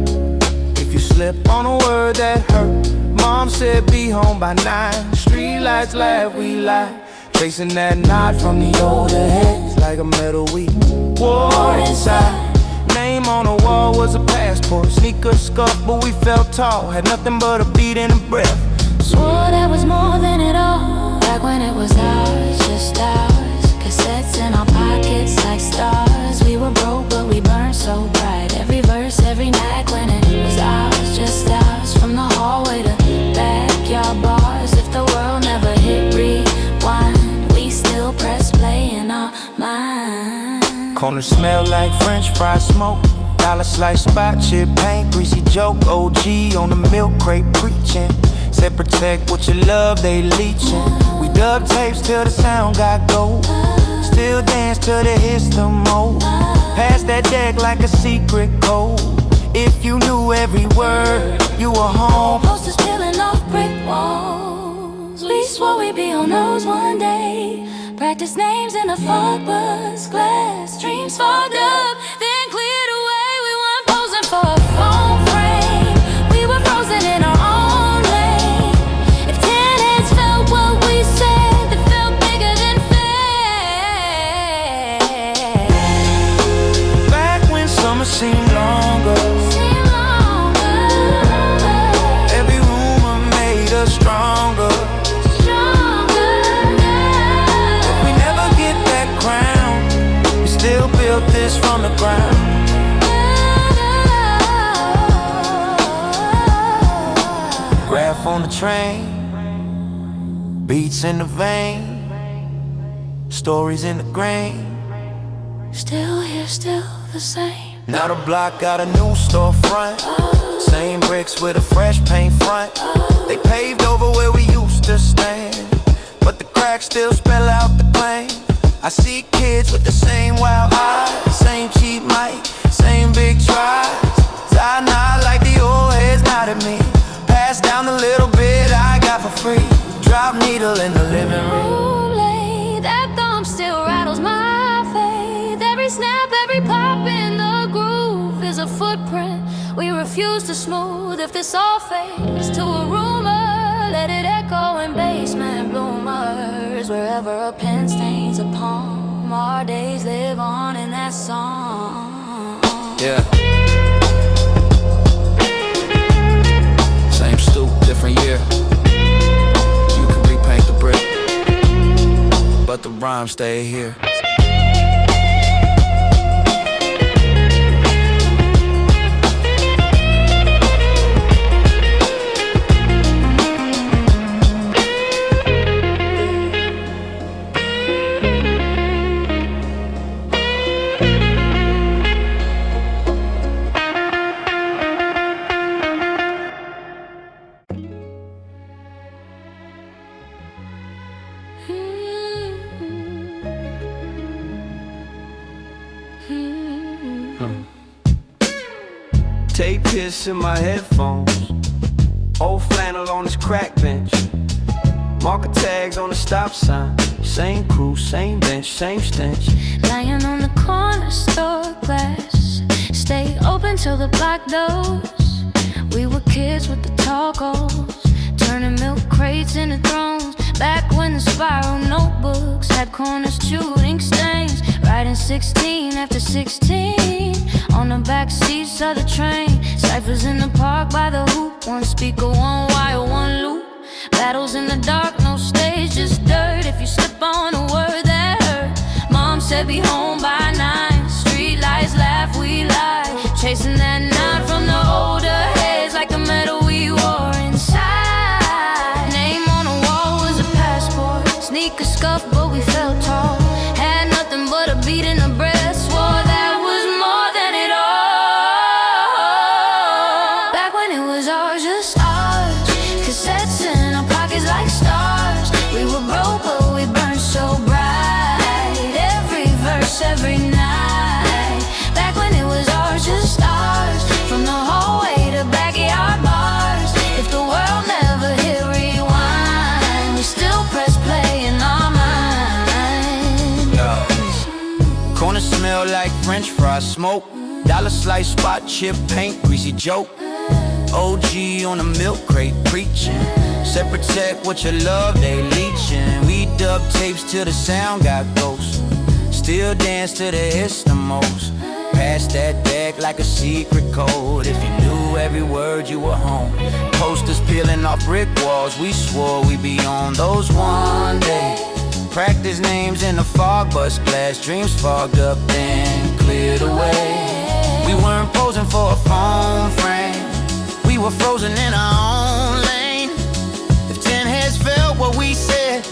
If you slip on a word that hurt. Mom said be home by 9. Street lights laugh, we lie. Tracing that knot from the older heads like a metal we wore inside. Name on the wall was a passport. Sneakers scuffed, but we felt tall. Had nothing but a beat and a breath. Swore that was more than it all. Back when it was ours, just ours. Cassettes in our pockets like stars. We were broke, but we burned so bright. Every verse, every night when it was ours, just ours. From the hallway to backyard bars. If the world never hit rewind, we still press play in our mind. Corners smell like French fry smoke. Dollar slice spot, chip paint, greasy joke. OG on the milk crate preaching. Said protect what you love, they leeching. We dub tapes till the sound got gold. Still dance till the hits the most. Pass that deck like a secret code. If you knew every word, you were home. Posters peeling off brick walls. We swore we'd be on those one day. Practice names in a fog bus glass. Dreams fogged up, then cleared away. We weren't posing for a phone frame. We were frozen in our own lane. If 10 heads felt what we said, it felt bigger than fair. Back when summer seemed longer, every rumor made us stronger. If we never get that crown, we still built this from the ground. Graph on the train, beats in the vein, stories in the grain. Still here, still the same. Now the block got a new storefront. Same bricks with a fresh paint front. They paved over where we used to stand, but the cracks still spell out the claim. I see kids with the same wild eyes, same cheap mic, same big tries. I nod like the old heads nod at me. Pass down the little bit I got for free. Drop needle in the living room. Kool-Aid, that thumb still rattles my faith. Every snap, every pop in the groove is a footprint we refuse to smooth. If this all fades to a rumor, let it echo in basement bloomers. Wherever a pen stains a palm, our days live on in that song. Yeah. Same stoop, different year. You can repaint the brick, but the rhymes stay here. Tape hiss in my headphones, old flannel on this crack bench, marker tags on the stop sign. Same crew, same bench, same stench. Lying on the corner store glass, stay open till the block doors. We were kids with the tall goals, turning milk crates into thrones. Back when the spiral notebooks had corners chewed ink stains. Writing 16 after 16 on the back seats of the train. Ciphers in the park by the hoop, one speaker, one wire, one loop. Battles in the dark, no stage, just dirt. If you slip on a word that hurt, Mom said be home by 9. Street lights laugh, we lie, chasing that nine from the older heads like the metal we wore inside. Name on the wall was a passport, sneaker scuff but we felt tall. Had nothing but a beat in the breath, swore that was more than it all. Back when it was ours, just ours, cassettes in our pockets like stars. We were broke but we burned so bright, every verse, every night. Back when it was ours, just ours, from the hallway to backyard bars. If the world never hit rewind, we still press play in our minds. Corner smell like French fry smoke, dollar slice spot chip paint, greasy joke. OG on a milk crate preaching, said protect what you love, they leeching. We dub tapes till the sound got ghosts, still dance to the Eskimos. Pass that deck like a secret code. If you knew every word, you were home. Posters peeling off brick walls, we swore we'd be on those one day. Practice names in the fog bus glass, dreams fogged up then cleared away. We weren't posing for a phone frame, we were frozen in our own lane. If 10 heads felt what we said,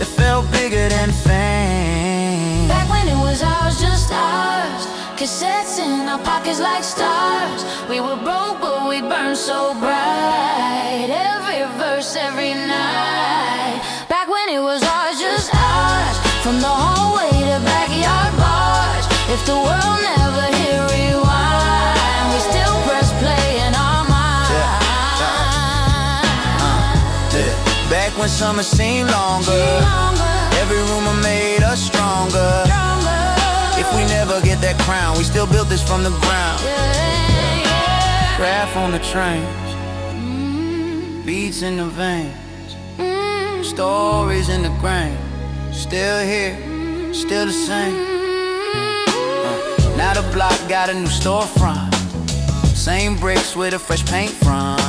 it felt bigger than fame. Back when it was ours, just ours, cassettes in our pockets like stars. We were broke but we burned so bright, every verse, every night. Back when it was ours, just ours, from the hallway to backyard bars. If the world never when summer seemed longer. Every rumor made us stronger. If we never get that crown, we still built this from the ground. Graph on the trains, beats in the veins, stories in the grain. Still here, still the same. Now the block got a new storefront. Same bricks with a fresh paint front.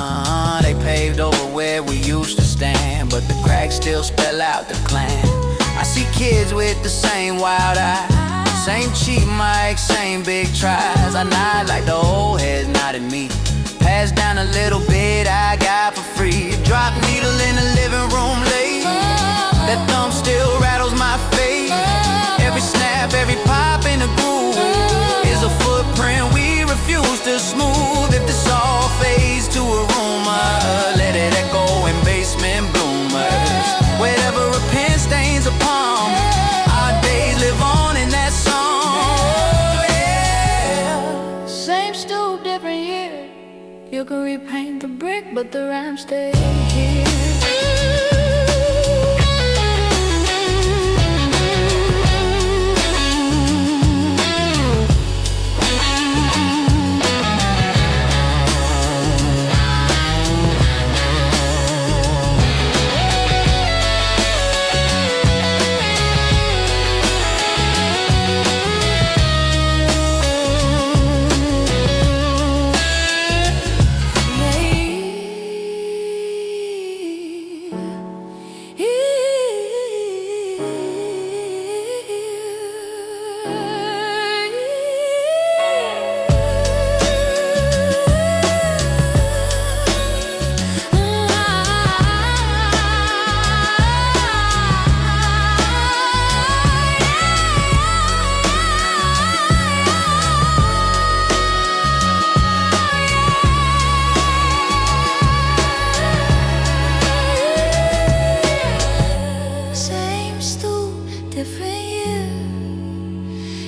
They paved over where we used to stand, but the cracks still spell out the clan. I see kids with the same wild eye, same cheap mic, same big tries. I nod like the old heads nodded me. Pass down a little bit I got for free. Drop needle in the living room late. That thumb still rattles my face. Every snap, every pop in the groove is a footprint we refuse to smooth. If this all fades to a rumor, let it echo in basement bloomers. Wherever a pen stains a palm, our days live on in that song. Yeah. Same stool, different year. You can repaint the brick, but the rhyme stay here.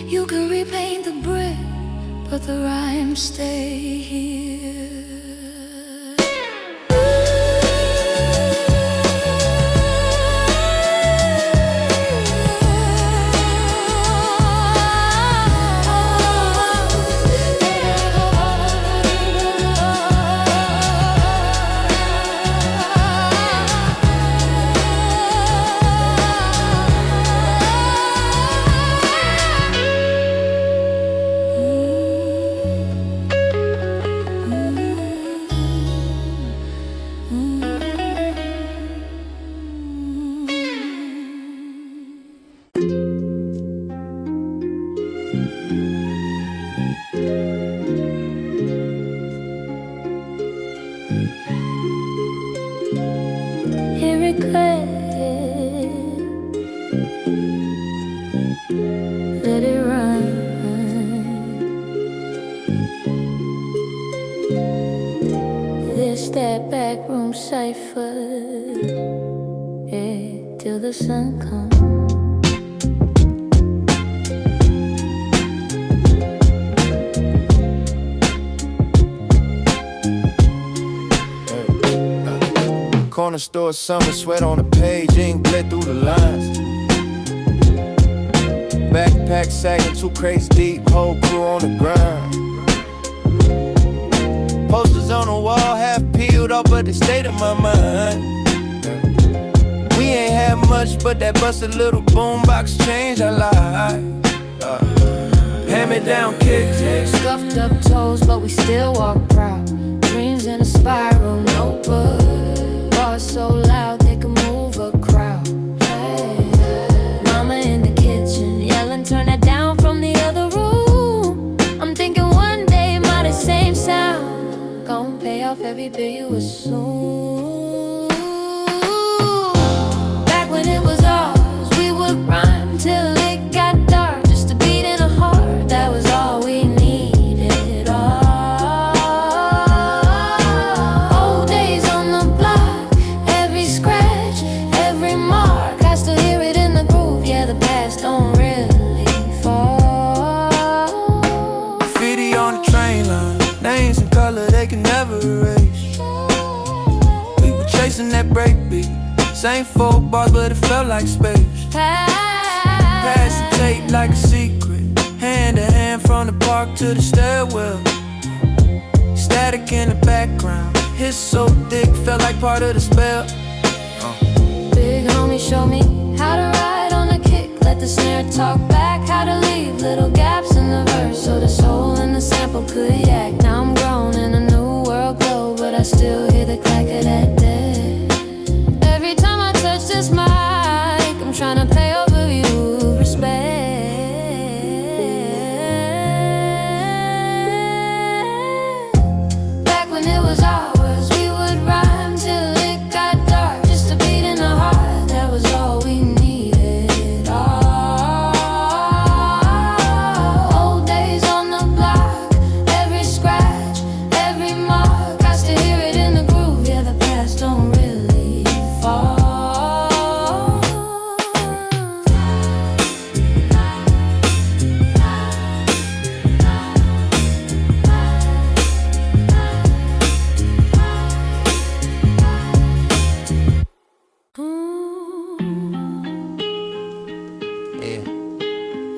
You can repaint the brick, but the rhymes stay here. Let it run. This that backroom cipher, yeah, till the sun comes. Corner store, summer sweat on the page, ink bled through the lines. Backpack sagging, 2 crates deep, whole crew on the grind. Posters on the wall, half peeled off, but they stayed in my mind. We ain't had much, but that busted little boombox changed our lives. Hand-me-down kicks, Scuffed up toes, but we still walk proud. Dreams in a spiral notebook. Bars so loud they can move a crowd. Hey. Mama in the kitchen yelling, turn that down from the other room. I'm thinking one day might the same sound gon' pay off every bill you assume. Back when it was ours, we would rhyme till it got dark. Just a beat and a heart, that was all we needed. Old days on the block, every scratch, every mark, I still hear it in the groove. Yeah, the past don't really fall. graffiti on the train line, names in color they can never erase. We were chasing that break beat, Same 4 bars, but it felt like space. Pass the tape like a secret. Hand to hand from the park to the stairwell. Static in the background. Hit so thick, felt like part of the spell. Big homie showed me how to ride on a kick. Let the snare talk back, how to leave little gaps in the verse, so the soul in the sample could yak. Now I'm grown in a new world glow, but I still hear the clack of that dead. Every time I touch this mic, I'm trying to pay over you respect. Back when it was ours, we would rhyme till it got dark. Just a beat in the heart, that was all we needed. Old days on the block, every scratch, every mark, I still hear it in the groove. Yeah, the past don't really fall. Yeah.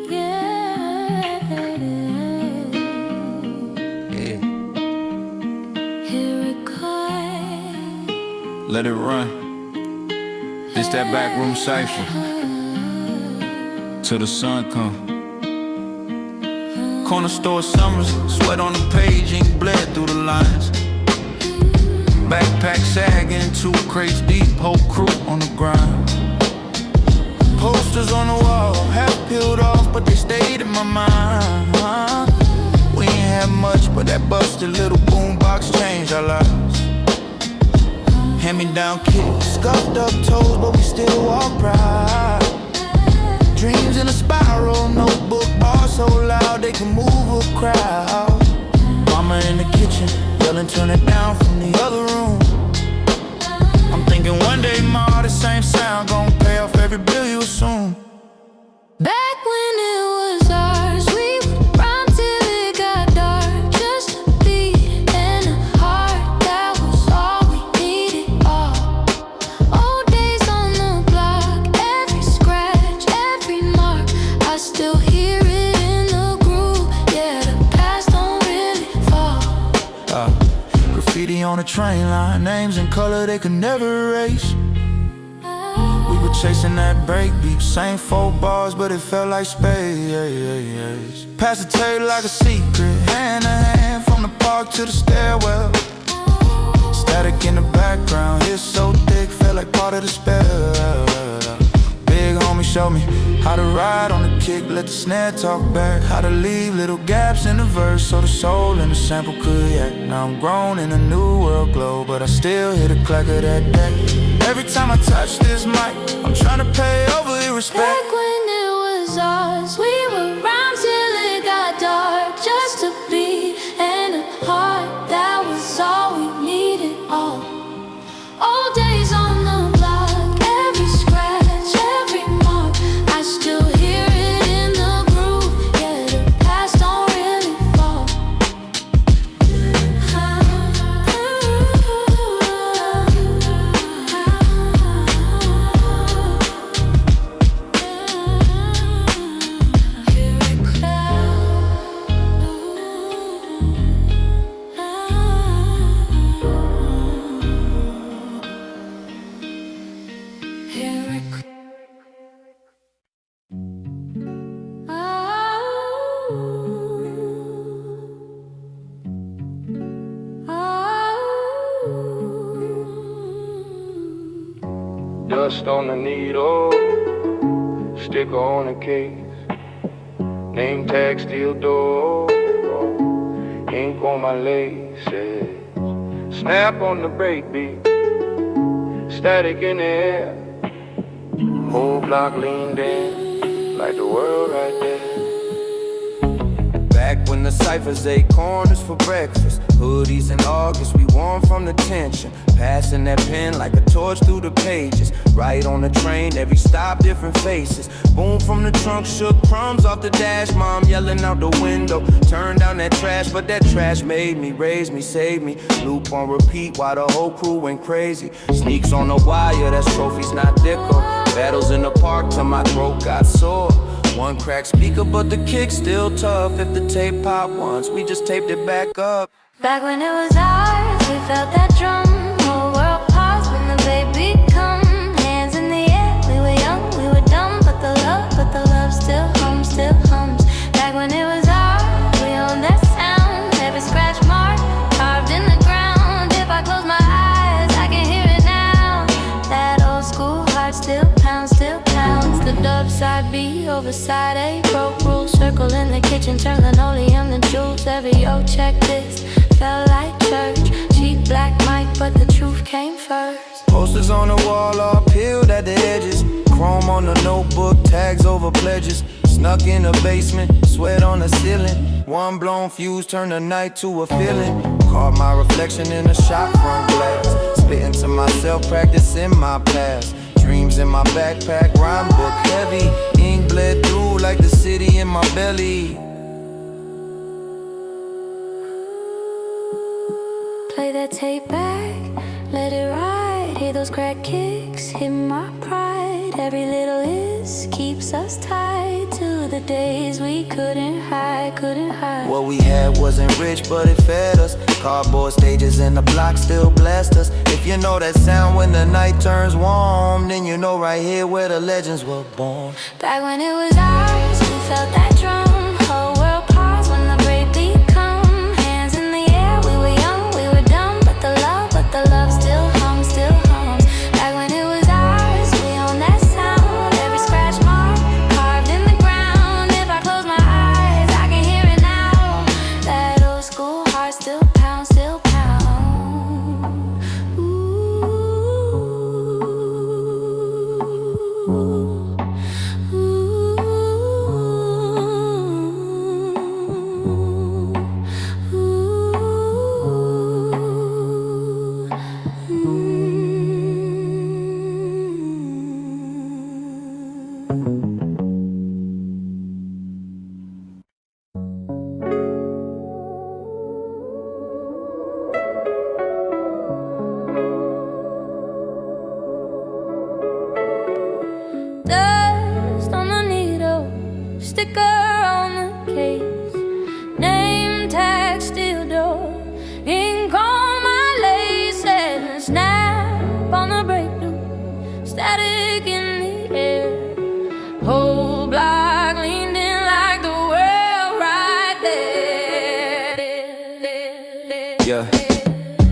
Yeah. Yeah. Here it comes. Let it run. This that backroom cipher. Till the sun come. Corner store summers, sweat on the page, ink bled through the lines. Backpack sagging, 2 crates deep, whole crew on the grind. Posters on the wall, half peeled off, but they stayed in my mind. We ain't had much, but that busted little boombox changed our lives. Hand-me-down kicks, scuffed up toes, but we still walk proud. Dreams in a spiral, notebook bars so loud they can move a crowd. Mama in the kitchen, yelling turn it down from the other room. I'm thinking one day ma, the same sound gon' pay off every bill you assume. Back when it was ours, we would rhyme till it got dark. Just a beat and a heart, that was all we needed. Old days on the block, every scratch, every mark, I still hear it in the groove. Yeah, the past don't really fall. Graffiti on the train line, names in color they could never erase. We were chasing that break beat, same 4 bars, but it felt like space. Pass the tape like a secret, hand to hand from the park to the stairwell. Static in the background, hit so thick, felt like part of the spell. Big homie showed me how to ride on the kick, let the snare talk back, how to leave little gaps in the verse, so the soul in the sample could yak. Now I'm grown in a new world glow, but I still hear the clack of that deck. Every time I touch this mic, I'm trying to pay over your respect. Back when it was ours, we would rhyme till it got dark. Just a beat and a heart, that was all we needed. All days on the block, every scratch, every mark, I still hear it in the groove. Yeah, the past don't really fall. Here it Dust on the needle, sticker on the case, name tag steel door, ink on my laces, snap on the brake beat, static in the air, whole block leaned in, like the world right there. Back when the ciphers, 8 corners for breakfast. Hoodies in August, we warm from the tension. Passing that pen like a torch through the pages. Right on the train, every stop, different faces. Boom from the trunk, shook crumbs off the dash. Mom yelling out the window, turn down that trash. But that trash made me, raised me, saved me. Loop on repeat while the whole crew went crazy. Sneaks on the wire, that's trophies, not deco. Battles in the park till my throat got sore. One cracked speaker, but the kick's still tough. If the tape popped once, we just taped it back up. Back when it was ours, we felt that drum. Whole world paused when the baby come. Hands in the air, we were young, we were dumb. But the love still hums, still hums. Back when it was ours, we owned that sound. Every scratch mark carved in the ground. If I close my eyes, I can hear it now. That old school heart still pounds, still pounds. The dub side B over side A. Broke rules, circle in the kitchen, turn linoleum to jewels. Every check this. Felt like church, cheap black mic, but the truth came first. Posters on the wall, all peeled at the edges. Chrome on the notebook, tags over pledges. Snuck in the basement, sweat on the ceiling. One blown fuse turned the night to a feeling. Caught my reflection in the shop front glass. Spitting to myself, practicing my past. Dreams in my backpack, rhyme book heavy. Ink bled through like the city in my belly. Play that tape back, let it ride. Hear those crack kicks, hit my pride. Every little hiss keeps us tied to the days we couldn't hide, couldn't hide. What we had wasn't rich, but it fed us. Cardboard stages and the block still blessed us. If you know that sound when the night turns warm, then you know right here where the legends were born. Back when it was ours, we felt that drum. Whole world paused when the breakbeat come. Hands in the air, we were young, we were dumb. But the love still hums, still hums. Back when it was ours, we owned that sound. Every scratch mark carved in the ground. If I close my eyes, I can hear it now. That old school heart still pounds, still pounds. Ooh, dust on the needle, sticker on the case, name tag steel door, ink on my laces, snap on the breakthrough, static in the air, whole block leaned in like the world right there. Yeah,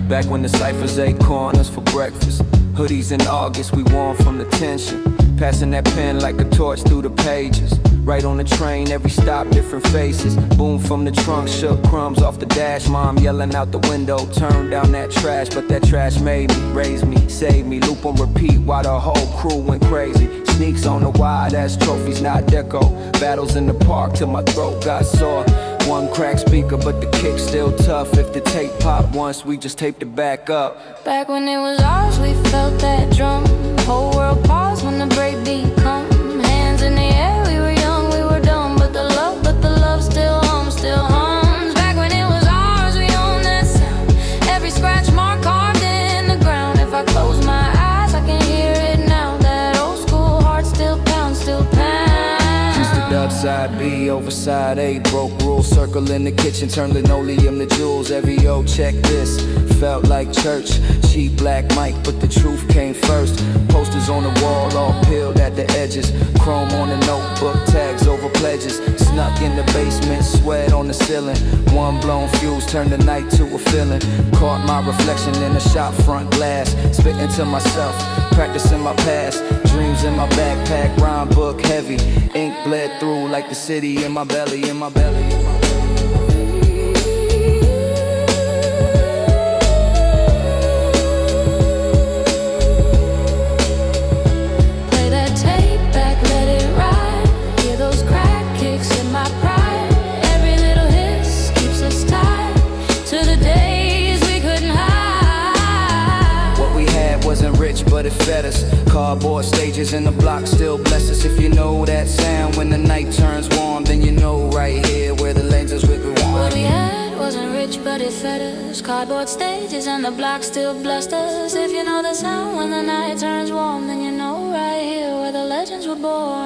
back when the ciphers 8 corners for breakfast. Hoodies in August, we warm from the tension. Passing that pen like a torch through the pages. Right on the train, every stop, different faces. Boom from the trunk, shook crumbs off the dash. Mom yelling out the window, turn down that trash. But that trash made me, raised me, saved me. Loop on repeat while the whole crew went crazy. Sneaks on the wire, that's trophies, not deco. Battles in the park till my throat got sore. One cracked speaker, but the kick's still tough. If the tape popped once, we just taped it back up. Back when it was ours, we felt that drum. Whole world paused when the breakbeat come. Hands in the air, we were young, we were dumb. But the love still hums, still hums. Back when it was ours, we owned that sound. Every scratch mark carved in the ground. If I close my eyes, I can hear it now. That old school heart still pounds, still pounds. Used to dub side B over side A. Broke rules, circle in the kitchen, turn linoleum to jewels. Every check this. Felt like church, cheap black mic, but the truth came first. Posters on the wall, all peeled at the edges. Chrome on the notebook, tags over pledges. Snuck in the basement, sweat on the ceiling. One blown fuse turned the night to a feeling. Caught my reflection in the shop front glass. Spitting to myself, practicing my past. Dreams in my backpack, rhyme book heavy. Ink bled through like the city in my belly, in my belly, in my belly. Those crack kicks in my pride. Every little hiss Cardboard stages and the block still bless us. If you know that sound when the night turns warm, then you know right here where the lenses will go on. What we had wasn't rich, but it fed us. Cardboard stages and the block still blessed us. If you know the sound when the night turns warm, then you know right here where the legends were born.